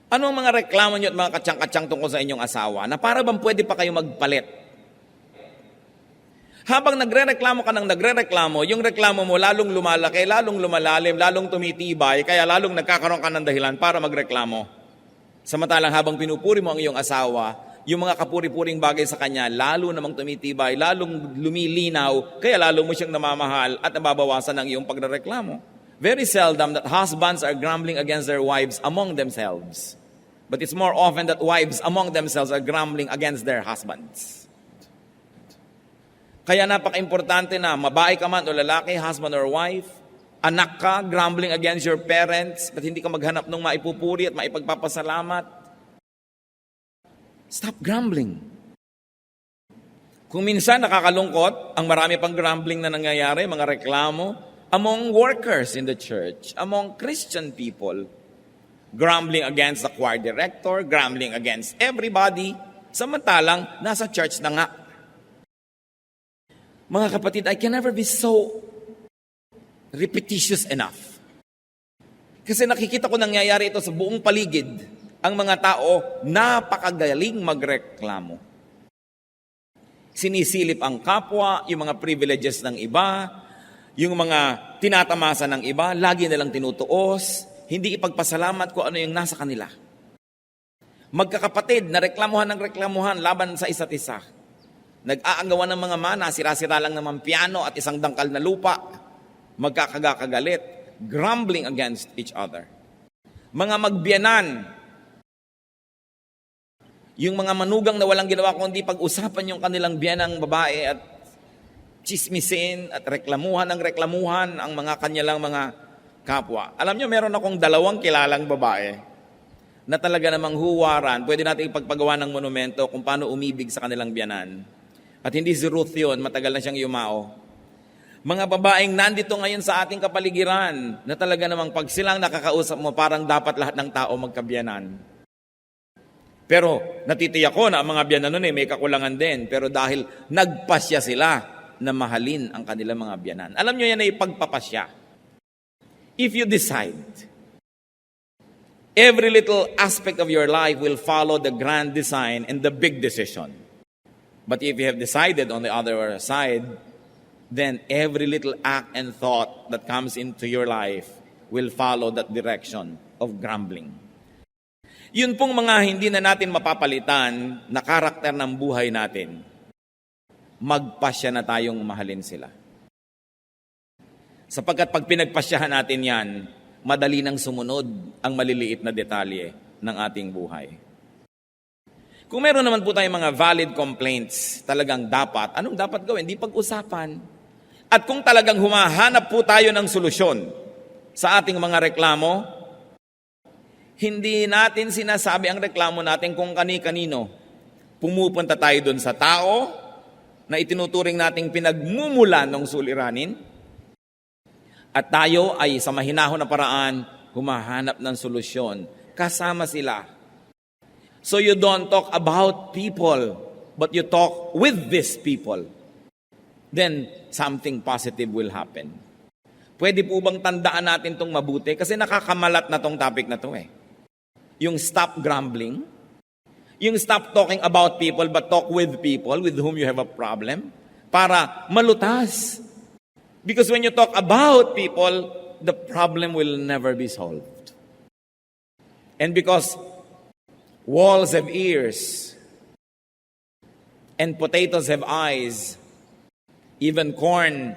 Ano ang mga reklamo niyo at mga katsang-katsang tungkol sa inyong asawa na para bang pwede pa kayo magpalit? Habang nagre-reklamo ka ng nagre-reklamo, yung reklamo mo lalong lumalaki, lalong lumalalim, lalong tumitibay, kaya lalong nagkakaroon ka ng dahilan para magreklamo. Samantalang habang pinupuri mo ang iyong asawa, yung mga kapuri-puring bagay sa kanya, lalo namang tumitibay, lalong lumilinaw, kaya lalo mo siyang namamahal at nababawasan ang iyong pagrereklamo. Very seldom that husbands are grumbling against their wives among themselves. But it's more often that wives among themselves are grumbling against their husbands. Kaya napaka-importante na mabae ka man o lalaki, husband or wife, anak ka, grumbling against your parents, but hindi ka maghanap ng maipupuri at maipagpapasalamat. Stop grumbling. Kung minsan nakakalungkot, ang marami pang grumbling na nangyayari, mga reklamo, among workers in the church, among Christian people, grumbling against the choir director, grumbling against everybody, samantalang nasa church na nga. Mga kapatid, I can never be so repetitious enough. Kasi nakikita ko nangyayari ito sa buong paligid. Ang mga tao, napakagaling magreklamo. Sinisilip ang kapwa, yung mga privileges ng iba, yung mga tinatamasa ng iba, lagi nilang tinutuos, hindi ipagpasalamat kung ano yung nasa kanila. Magkakapatid na reklamuhan ng reklamuhan laban sa isa't isa. Nag-aagawan ng mga mana, sira-sira lang naman piano at isang dangkal na lupa. Magkakagagalit, grumbling against each other. Mga magbiyanan, yung mga manugang na walang ginawa kundi pag-usapan yung kanilang biyanang babae at chismisin at reklamuhan ang mga kanyalang mga kapwa. Alam nyo, meron akong 2 kilalang babae na talaga namang huwaran. Pwede natin ipagpagawa ng monumento kung paano umibig sa kanilang biyanan. At hindi si Ruth yun, matagal na siyang yumao. Mga babaeng nandito ngayon sa ating kapaligiran na talaga namang pag silang nakakausap mo, parang dapat lahat ng tao magkabiyanan. Pero natitiyak ko na ang mga biyanan nun may kakulangan din. Pero dahil nagpasya sila na mahalin ang kanilang mga biyanan. Alam nyo yan ay pagpapasya. If you decide, every little aspect of your life will follow the grand design and the big decision. But if you have decided on the other side, then every little act and thought that comes into your life will follow that direction of grumbling. Yun pong mga hindi na natin mapapalitan na karakter ng buhay natin, magpasya na tayong mahalin sila. Sapagkat pag pinagpasyahan natin yan, madali nang sumunod ang maliliit na detalye ng ating buhay. Kung meron naman po tayong mga valid complaints, talagang dapat, anong dapat gawin? Di pag-usapan. At kung talagang humahanap po tayo ng solusyon sa ating mga reklamo, hindi natin sinasabi ang reklamo natin kung kani-kanino. Pumupunta tayo doon sa tao na itinuturing nating pinagmumulan ng suliranin at tayo ay sa mahinahon na paraan humahanap ng solusyon. Kasama sila. So you don't talk about people, but you talk with these people. Then something positive will happen. Pwede po bang tandaan natin itong mabuti? Kasi nakakamalat na tong topic na to eh. Yung stop grumbling, yung stop talking about people but talk with people with whom you have a problem para malutas. Because when you talk about people, the problem will never be solved. And because walls have ears and potatoes have eyes, even corn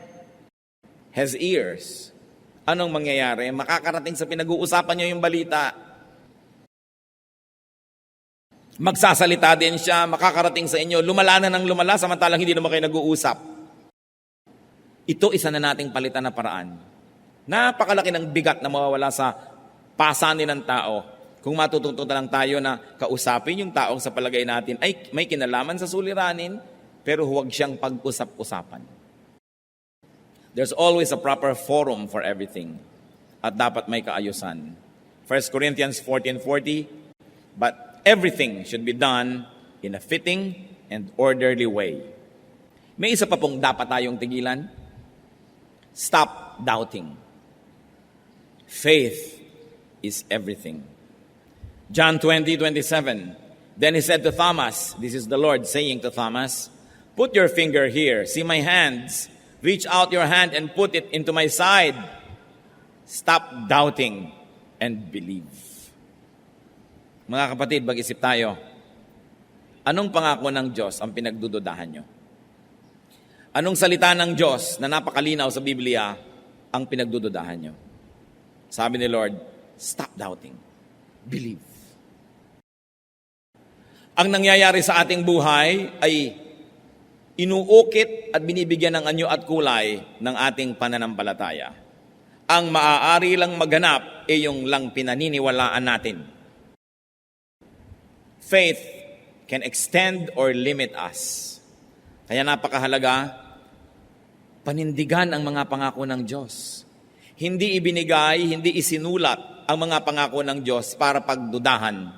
has ears. Anong mangyayari? Makakarating sa pinag-uusapan niyo yung balita. Magsasalita din siya, makakarating sa inyo, lumala na ng lumala, samantalang hindi naman kayo nag-uusap. Ito isa na nating palitan na paraan. Napakalaki ng bigat na mawawala sa pasanin ng tao kung matututunan lang tayo na kausapin yung taong sa palagay natin ay may kinalaman sa suliranin, pero huwag siyang pag-usap-usapan. There's always a proper forum for everything at dapat may kaayusan. 1 Corinthians 14:40, but everything should be done in a fitting and orderly way. May isa pa pong dapat tayong tigilan. Stop doubting. Faith is everything. John 20:27. Then he said to Thomas, this is the Lord saying to Thomas, put your finger here, see my hands, reach out your hand and put it into my side. Stop doubting and believe. Mga kapatid, mag-isip tayo. Anong pangako ng Diyos ang pinagdududahan nyo? Anong salita ng Diyos na napakalinaw sa Biblia ang pinagdududahan nyo? Sabi ni Lord, stop doubting. Believe. Ang nangyayari sa ating buhay ay inuukit at binibigyan ng anyo at kulay ng ating pananampalataya. Ang maaari lang maganap ay yung lang pinaniniwalaan natin. Faith can extend or limit us. Kaya napakahalaga, panindigan ang mga pangako ng Diyos. Hindi ibinigay, hindi isinulat ang mga pangako ng Diyos para pagdudahan.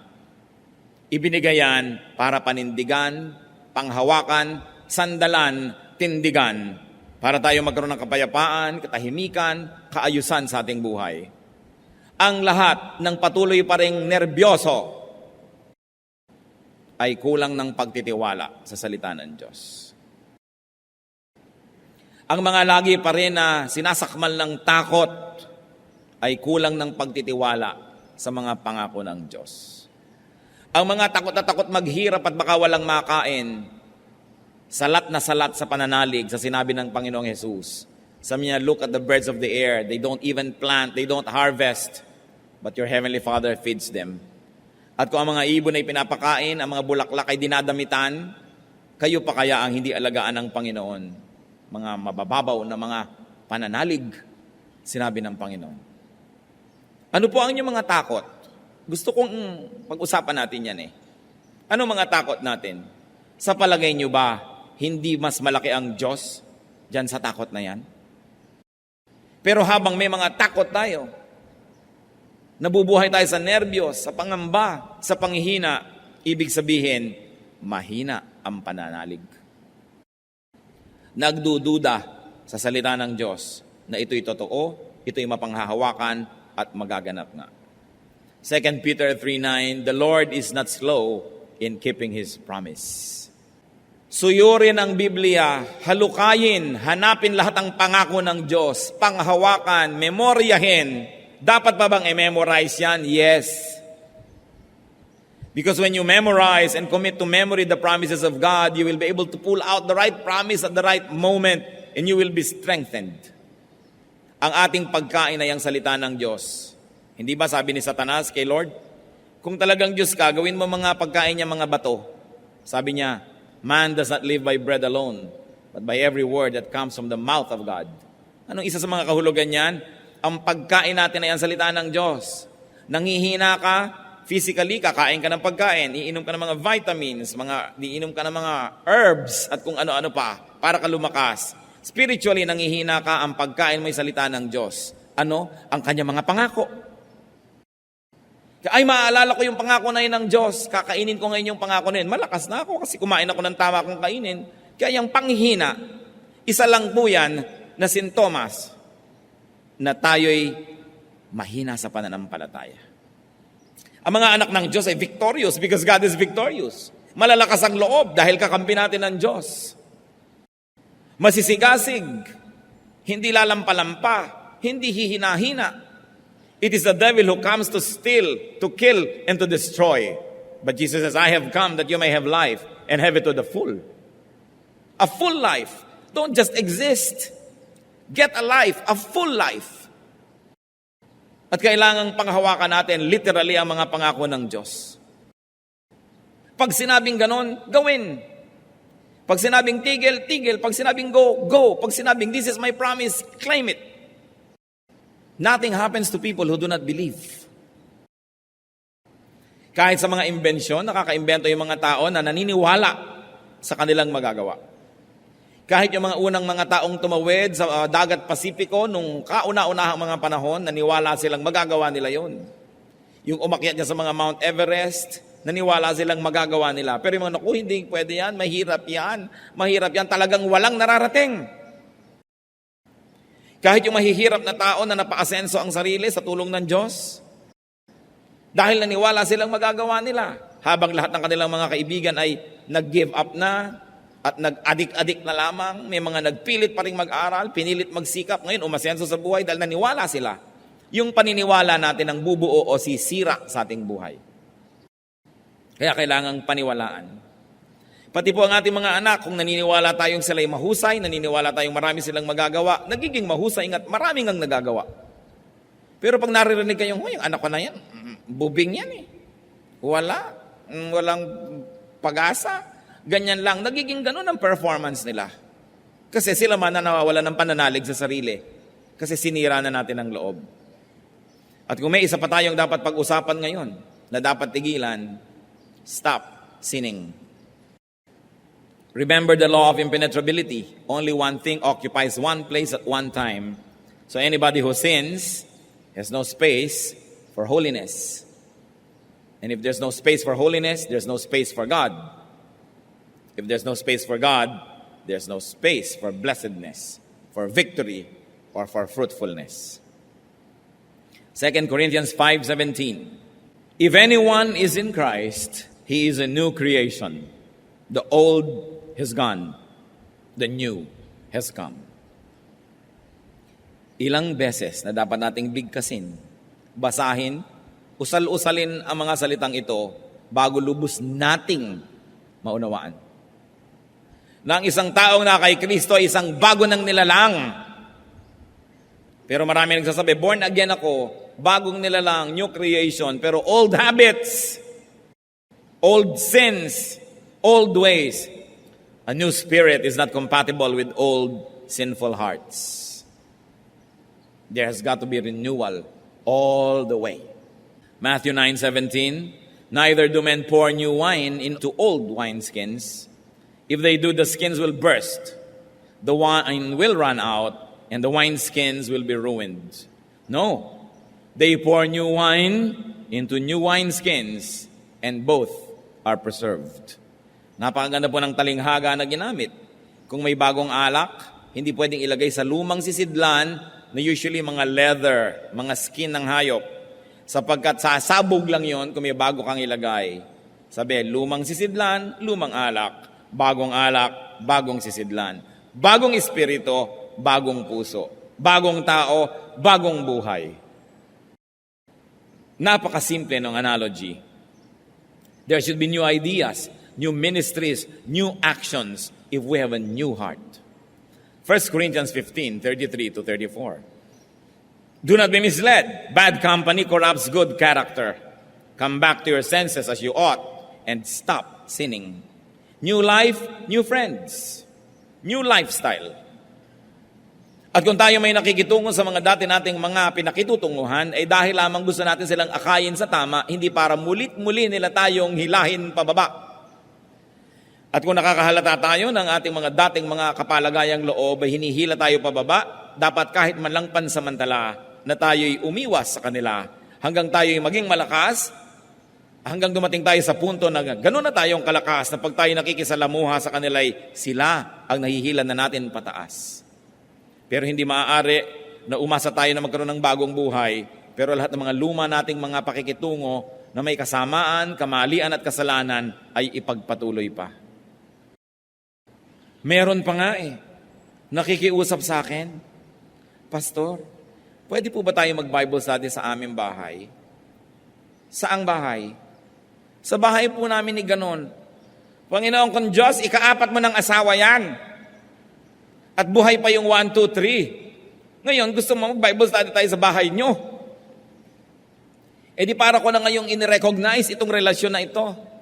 Ibinigay yan para panindigan, panghawakan, sandalan, tindigan, para tayo magkaroon ng kapayapaan, katahimikan, kaayusan sa ating buhay. Ang lahat ng patuloy pa ring nerbyoso ay kulang ng pagtitiwala sa salita ng Diyos. Ang mga lagi pa rin na sinasakmal ng takot ay kulang ng pagtitiwala sa mga pangako ng Diyos. Ang mga takot na takot maghirap at baka walang makain, salat na salat sa pananalig sa sinabi ng Panginoong Jesus. Sabi niya, look at the birds of the air. They don't even plant, they don't harvest, but your heavenly Father feeds them. At kung ang mga ibon ay pinapakain, ang mga bulaklak ay dinadamitan, kayo pa kaya ang hindi alagaan ng Panginoon? Mga mabababaw na mga pananalig, sinabi ng Panginoon. Ano po ang inyong mga takot? Gusto kong pag-usapan natin yan eh. Ano mga takot natin? Sa palagay nyo ba, hindi mas malaki ang Diyos dyan sa takot na yan? Pero habang may mga takot tayo, nabubuhay tayo sa nerbiyos, sa pangamba, sa panghihina, ibig sabihin, mahina ang pananalig. Nagdududa sa salita ng Diyos na ito'y totoo, ito'y mapanghahawakan at magaganap nga. 2 Peter 3:9, the Lord is not slow in keeping His promise. Suyurin ang Biblia, halukayin, hanapin lahat ang pangako ng Diyos, panghawakan, memoryahin. Dapat pa bang i-memorize yan? Yes. Because when you memorize and commit to memory the promises of God, you will be able to pull out the right promise at the right moment and you will be strengthened. Ang ating pagkain ay ang salita ng Diyos. Hindi ba sabi ni Satanas kay Lord, kung talagang Diyos ka, gawin mo mga pagkain niya mga bato. Sabi niya, man does not live by bread alone, but by every word that comes from the mouth of God. Anong isa sa mga kahulugan niyan? Ang pagkain natin ay ang salita ng Diyos. Nangihina ka, physically, kakain ka ng pagkain, iinom ka ng mga vitamins, iinom ka ng mga herbs, at kung ano-ano pa, para ka lumakas. Spiritually, nangihina ka, ang pagkain mo ay salita ng Diyos. Ano? Ang kanyang mga pangako. Ay, maaalala ko yung pangako na yun ng Diyos, kakainin ko ngayon yung pangako na yun. Malakas na ako kasi kumain ako ng tama kong kainin. Kaya yung panghihina, isa lang po yan na sintomas na tayo'y mahina sa pananampalataya. Ang mga anak ng Diyos ay victorious because God is victorious. Malalakas ang loob dahil kakampi natin ng Diyos. Masisigasig, hindi lalampalampa, hindi hihina-hina. It is the devil who comes to steal, to kill, and to destroy. But Jesus says, I have come that you may have life and have it to the full. A full life. Don't just exist. Get a life, a full life. At kailangang panghawakan natin literally ang mga pangako ng Diyos. Pag sinabing ganon, gawin. Pag sinabing tigil, tigil. Pag sinabing go, go. Pag sinabing this is my promise, claim it. Nothing happens to people who do not believe. Kahit sa mga imbensyon, nakaka-imbento yung mga tao na naniniwala sa kanilang magagawa. Kahit yung mga unang mga taong tumawid sa dagat Pasipiko nung kauna-unahang mga panahon, naniwala silang magagawa nila yon. Yung umakyat niya sa mga Mount Everest, naniwala silang magagawa nila. Pero yung mga, naku, hindi pwede yan, mahirap yan, talagang walang nararating. Kahit yung mahihirap na tao na napaasenso ang sarili sa tulong ng Diyos, dahil naniwala silang magagawa nila, habang lahat ng kanilang mga kaibigan ay nag-give up na at nag-adik-adik na lamang, may mga nagpilit pa rin mag-aral, pinilit magsikap, ngayon umasenso sa buhay dahil naniwala sila. Yung paniniwala natin ang bubuo o sisira sa ating buhay. Kaya kailangang paniwalaan. Pati po ang ating mga anak, kung naniniwala tayong sila'y mahusay, naniniwala tayong marami silang magagawa, nagiging mahusay at maraming ang nagagawa. Pero pag naririnig kayong, yung anak ko na yan, bubing yan eh. Walang pag-asa. Ganyan lang, nagiging ganun ang performance nila. Kasi sila man na nawawala ng pananalig sa sarili. Kasi sinira na natin ang loob. At kung may isa pa tayong dapat pag-usapan ngayon, na dapat tigilan, stop sinning. Remember the law of impenetrability. Only one thing occupies one place at one time. So anybody who sins has no space for holiness. And if there's no space for holiness, there's no space for God. If there's no space for God, there's no space for blessedness, for victory, or for fruitfulness. 2 Corinthians 5:17. If anyone is in Christ, he is a new creation. The old has gone. The new has come. Ilang beses na dapat nating bigkasin, basahin, usal-usalin ang mga salitang ito bago lubos nating maunawaan. Na ang isang taong na kay Kristo ay isang bago ng nilalang. Pero marami nagsasabi, born again ako, bagong nilalang, new creation, pero old habits, old sins, old ways. A new spirit is not compatible with old sinful hearts. There has got to be renewal all the way. Matthew 9:17, neither do men pour new wine into old wineskins. If they do, the skins will burst, the wine will run out, and the wineskins will be ruined. No, they pour new wine into new wineskins, and both are preserved. Napakaganda po ng talinghaga na ginamit. Kung may bagong alak, hindi pwedeng ilagay sa lumang sisidlan na usually mga leather, mga skin ng hayop. Sapagkat sasabog lang yon kung may bago kang ilagay. Sabi, lumang sisidlan, lumang alak. Bagong alak, bagong sisidlan. Bagong espiritu, bagong puso. Bagong tao, bagong buhay. Napakasimple ng analogy. There should be new ideas, new ministries, new actions if we have a new heart. 1 Corinthians 15:33-34. Do not be misled. Bad company corrupts good character. Come back to your senses as you ought and stop sinning. New life, new friends. New lifestyle. At kung tayo may nakikitungo sa mga dati nating mga pinakitutunguhan, ay dahil lamang gusto natin silang akayin sa tama, hindi para mulit-muli nila tayong hilahin pababa. At kung nakakahalata tayo ng ating mga dating mga kapalagayang loob ay hinihila tayo pababa, dapat kahit man lang pansamantala na tayo'y umiwas sa kanila hanggang tayo'y maging malakas, hanggang dumating tayo sa punto na gano'n na tayong kalakas na pag tayo nakikisalamuha sa kanila'y sila ang nahihilan na natin pataas. Pero hindi maaari na umasa tayo na magkaroon ng bagong buhay, pero lahat ng mga luma nating mga pakikitungo na may kasamaan, kamalian at kasalanan ay ipagpatuloy pa. Meron pa nga nakikiusap sa akin, Pastor, pwede po ba tayo mag-Bible study sa aming bahay? Saang bahay? Sa bahay po namin ni ganon. Panginoon kong Diyos, ikaapat mo ng asawa yan. At buhay pa yung 1, 2, 3. Ngayon, gusto mo mag-Bible study tayo sa bahay nyo. E di para ko na ngayong in-recognize itong relasyon na ito.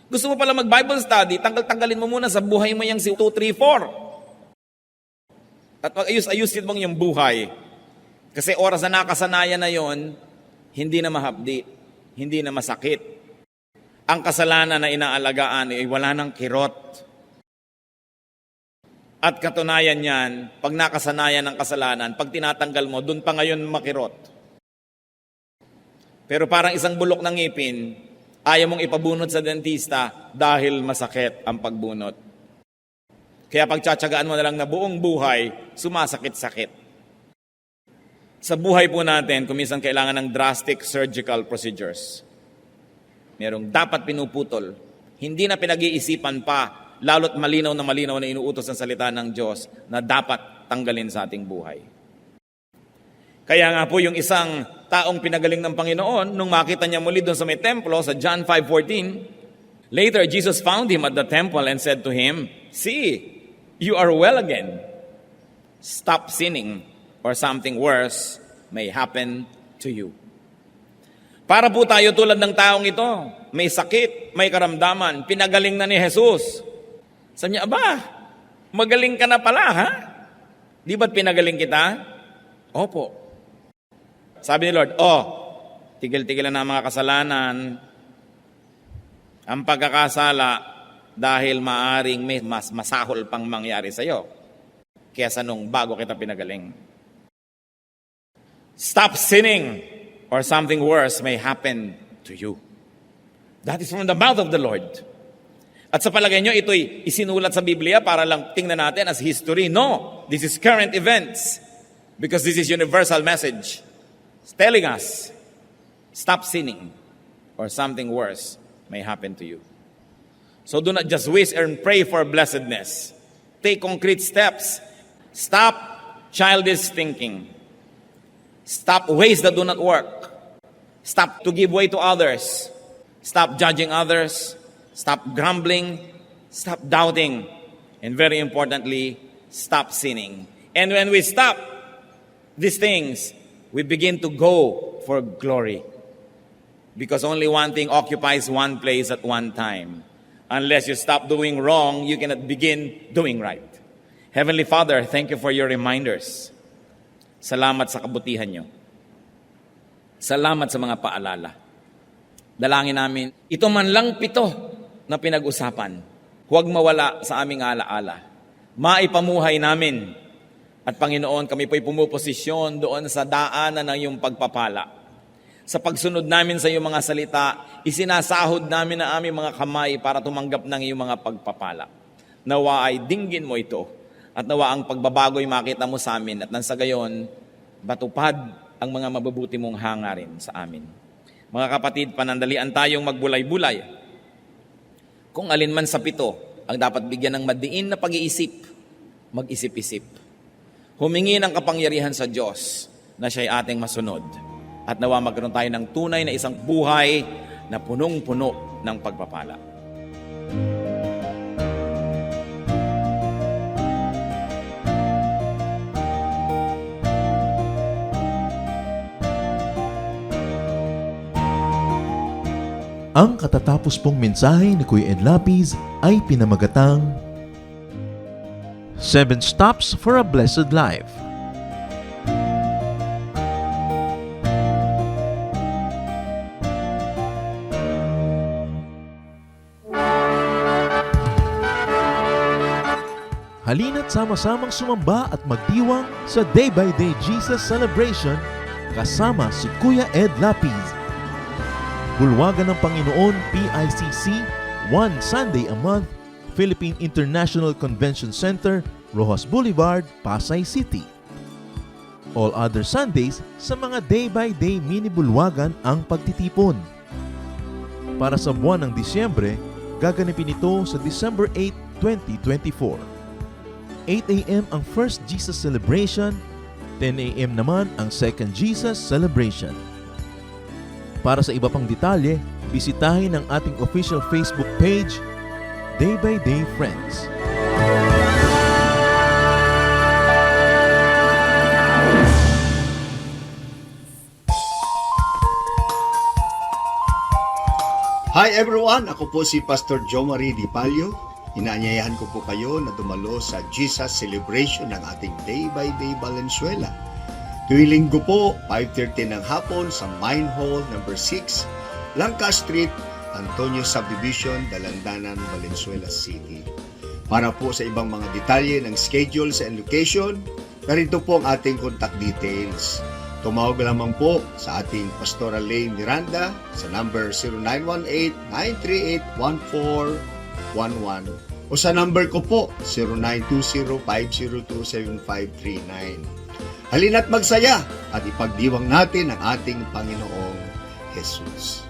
Gusto mo pala mag-Bible study, tanggal-tanggalin mo muna sa buhay mo yung 2, 3, 4. At pag-ayus-ayusin mong yung buhay. Kasi oras na nakasanayan na yon, hindi na mahapdi, hindi na masakit. Ang kasalanan na inaalagaan ay wala ng kirot. At katunayan yan, pag nakasanayan ng kasalanan, pag tinatanggal mo, dun pa ngayon makirot. Pero parang isang bulok ng ngipin, ayaw mong ipabunot sa dentista dahil masakit ang pagbunot. Kaya pagtsatsagaan mo na lang na buong buhay, sumasakit-sakit. Sa buhay po natin, kuminsan kailangan ng drastic surgical procedures. Merong dapat pinuputol. Hindi na pinag-iisipan pa, lalo't malinaw na inuutos ng salita ng Diyos na dapat tanggalin sa ating buhay. Kaya nga po yung isang taong pinagaling ng Panginoon, nung makita niya muli doon sa may templo, sa John 5:14, later Jesus found him at the temple and said to him, "See, you are well again. Stop sinning, or something worse may happen to you." Para po tayo tulad ng taong ito, may sakit, may karamdaman, pinagaling na ni Jesus. Sabi niya, aba, magaling ka na pala, ha? Di ba't pinagaling kita? Opo. Sabi ni Lord, tigil-tigilan na ang mga kasalanan, ang pagkakasala, dahil maaring may mas masahol pang mangyari sa iyo kaysa nung bago kita pinagaling. Stop sinning, or something worse may happen to you. That is from the mouth of the Lord. At sa palagay nyo, ito'y isinulat sa Biblia para lang tingnan natin as history. No, this is current events because this is universal message. It's telling us, stop sinning, or something worse may happen to you. So do not just wish and pray for blessedness. Take concrete steps. Stop childish thinking. Stop ways that do not work. Stop to give way to others. Stop judging others. Stop grumbling. Stop doubting. And very importantly, stop sinning. And when we stop these things, we begin to go for glory. Because only one thing occupies one place at one time. Unless you stop doing wrong, you cannot begin doing right. Heavenly Father, thank you for your reminders. Salamat sa kabutihan nyo. Salamat sa mga paalala. Dalangin namin, ito man lang 7 na pinag-usapan, huwag mawala sa aming alaala. Maipamuhay namin. At Panginoon, kami po'y pumuposisyon doon sa daanan ng iyong pagpapala. Sa pagsunod namin sa iyong mga salita, isinasahod namin ang aming mga kamay para tumanggap ng iyong mga pagpapala. Nawa ay dinggin mo ito at nawa ang pagbabago'y makita mo sa amin at nang sa gayon, batupad ang mga mabubuti mong hangarin sa amin. Mga kapatid, panandalian tayong magbulay-bulay. Kung alin man sa 7 ang dapat bigyan ng madiin na pag-iisip, mag-isip-isip. Humingi ng kapangyarihan sa Diyos na siya'y ating masunod. At nawa magkaroon tayo ng tunay na isang buhay na punong-puno ng pagpapala. Ang katatapos pong mensahe ni Kuya Ed Lapiz ay pinamagatang 7 Steps for a Blessed Life. Halina't sama-samang sumamba at magdiwang sa Day by Day Jesus Celebration kasama si Kuya Ed Lapiz. Bulwagan ng Panginoon PICC, 1 Sunday a month, Philippine International Convention Center, Rojas Boulevard, Pasay City. All other Sundays sa mga Day by Day mini bulwagan ang pagtitipon. Para sa buwan ng Disyembre, gaganapin ito sa December 8, 2024. 8 a.m. ang First Jesus Celebration, 10 a.m. naman ang Second Jesus Celebration. Para sa iba pang detalye, bisitahin ang ating official Facebook page, Day by Day Friends. Hi everyone! Ako po si Pastor Joe Marie Di Palio. Inaanyayahan ko po kayo na dumalo sa Jesus Celebration ng ating Day by Day Valenzuela. Tuwing linggo po, 5:30 ng hapon sa Mine Hall number 6, Langka Street, Antonio Subdivision, Dalandanan, Valenzuela City. Para po sa ibang mga detalye ng schedules and location, narito po ang ating contact details. Tumawag lamang po sa ating Pastoral Lane Miranda sa number 0918-938-1411 o sa number ko po 0920-502-7539. Halina't magsaya at ipagdiwang natin ang ating Panginoong Jesus.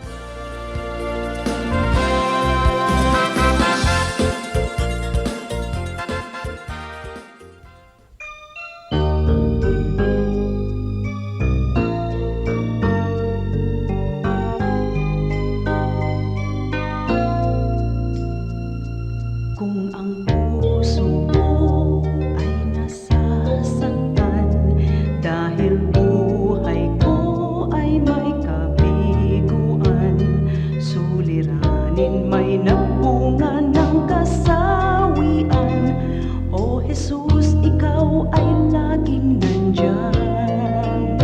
Kung ang puso mo ay nasasaktan dahil buhay ko ay may kabiguan, suliranin may nagbunga ng kasawian. O Jesus, ikaw ay laging nandyan.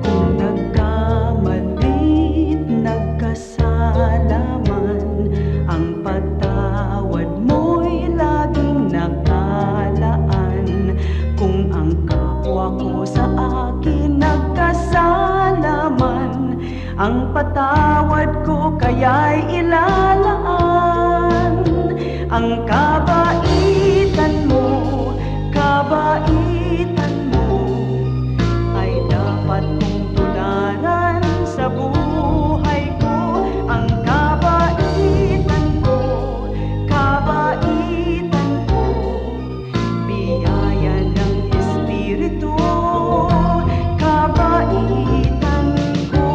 Kung nagkamali't nagkasala man, ang patawad mo'y laging nakalaan. Kung ang kapwa ko sa akin nagkasala man, ang patawad ko kaya'y ilalaan. Ang kabaitan mo ay dapat kong tularan sa buhay ko. Ang kabaitan ko, biyaya ng Espiritu, kabaitan ko.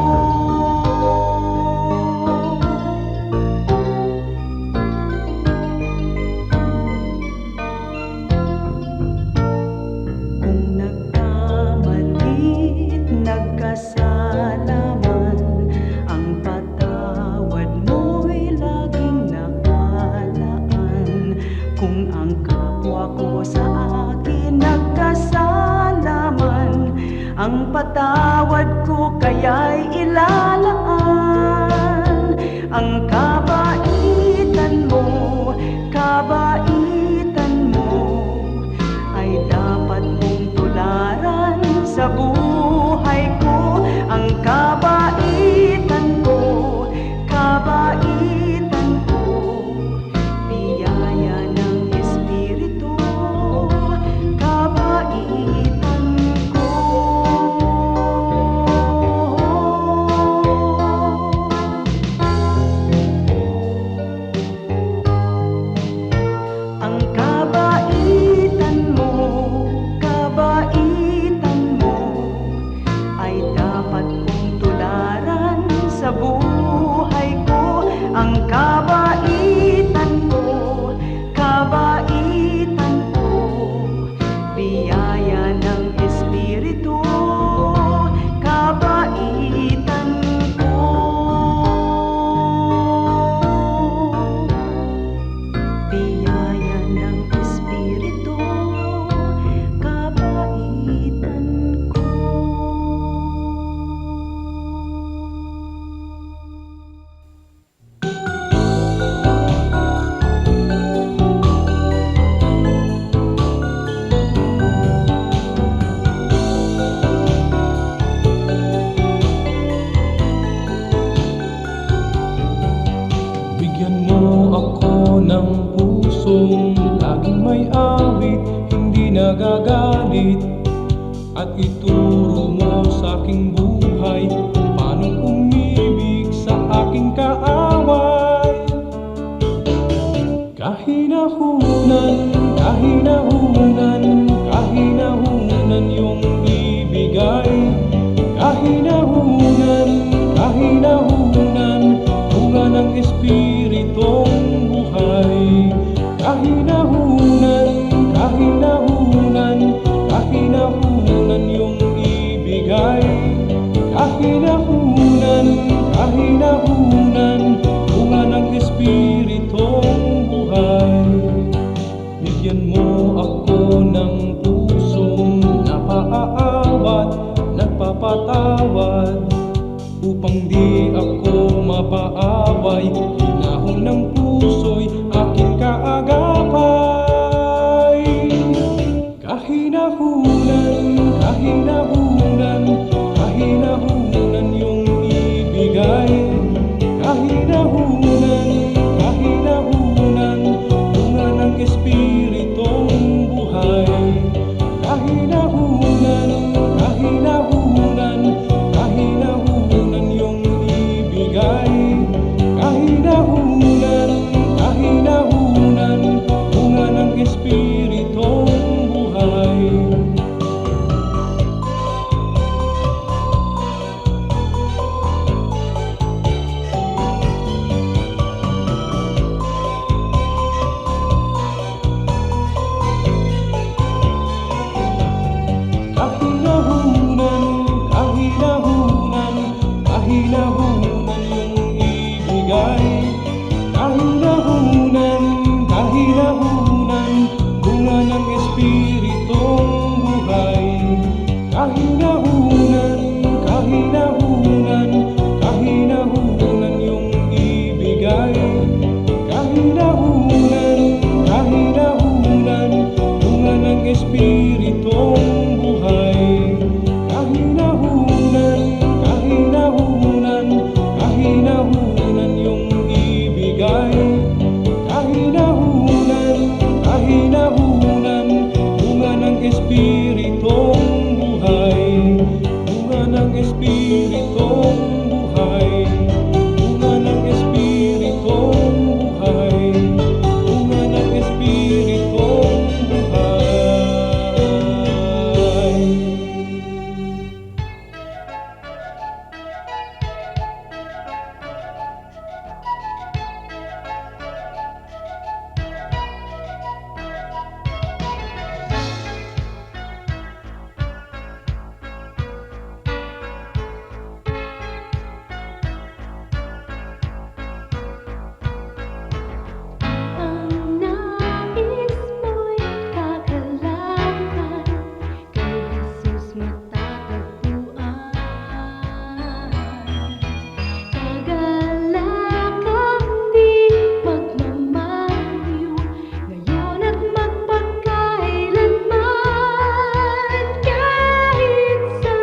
Kung nagkamali't nagkasala man, ang patawad mo'y laging nakalaan. Kung ang kapwa ko sa akin nagkasala man, ang patawad ko kaya'y ilalaan. Ang kabaitan mo ay dapat mong tularan sa buhay ko. Ang kabaitan ko, biyaya ng Espiritu, kabaitan ko. Ang kabaitan mo ay dapat kong tularan sa buhay ko. Ang kabaitan ko, biyaya ng Espiritu, kabaitan ko. Biyaya ng Espiritu, kabaitan ko. Bigyan mo ako ng pusong laging may awit, hindi nagagalit. At ituro mo sa aking buhay kung paano umibig sa aking kaaway. Kahinahunan yung ibigay. Kahinahunan, bunga ng Espiritong buhay. Kahinahunan yung ibigay. Kahinahunan, bunga ng Espiritong buhay. Bigyan mo ako ng pusong napaaawat magpatawad, upang di ako mapaaway. Hinahon ng puso'y aking kaagapay. Kahinahunan, kahinahunan, kahinahunan yung ibigay. Kahinahunan, kahinahunan, bunga ng Espiritong buhay. Kahinahunan, kahinahunan, kahinahunan yung ibigay. Kahinahunan, kahinahunan, bunga ng Espiritong buhay. Kahinahunan, kahinahunan, kahinahunan yung ibigay. Kahinahunan, kahinahunan, bunga ng Espiritong buhay. Kahinahunan, kahinahunan, kahinahunan yung ibigay. Kahinahunan, kahinahunan, bunga ng Espiritong buhay. Kahinahunan, kahinahunan, kahinahunan yung ibigay. Kahinahunan, kahinahunan, bunga ng Espiritong buhay. Bunga ng Espiritong buhay. Bunga ng Espiritong buhay. Bunga ng Espiritong buhay. Ang nais mo'y kagalakan, kay Jesus matatagpuan. Kagalakang di magmamaliw, ngayon at magpakailanman. Kahit sa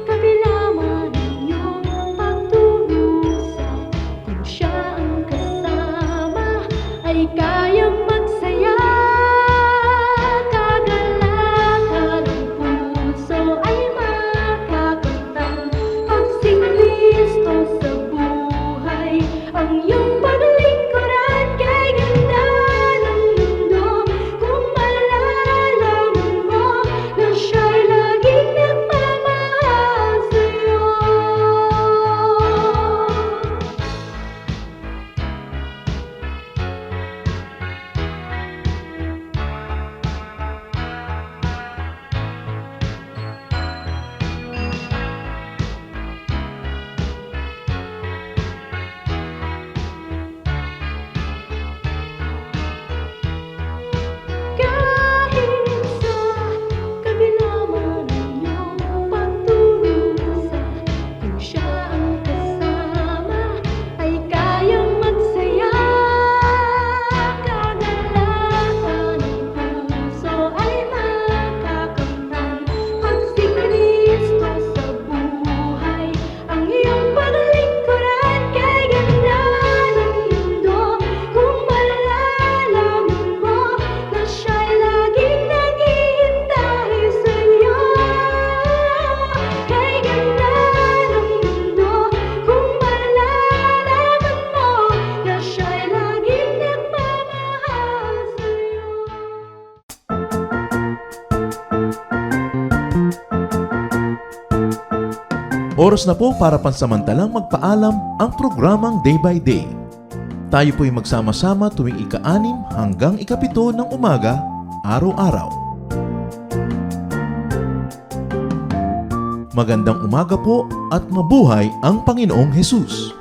kabila man ang iyong pagdurusa, kung siya ang kasama ay kayang magsaya. Kagalakan ang puso ay makakamtan, pag si Kristo sa buhay ang iyong paglingkuran. Kay ganda ng mundo kung malalaman mo na siya'y laging nagmamahal sa'yo. Kahit sa kabila man ang iyong pagdurusa, kung siya ang kasama ay kayang magsaya. Kagalakan ng puso ay makakamtan, pag si Kristo sa buhay ang iyong paglingkuran. Kay ganda ng mundo kung malalaman mo na siya'y laging naghihintay sa'yo. Kay ganda ng mundo kung malalaman mo na siya'y laging nagmamahal sa'yo. Oras na po para pansamantalang magpaalam ang programang Day by Day. Tayo po'y magsama-sama tuwing ika-6 hanggang ika-7 ng umaga, araw-araw. Magandang umaga po at mabuhay ang Panginoong Hesus!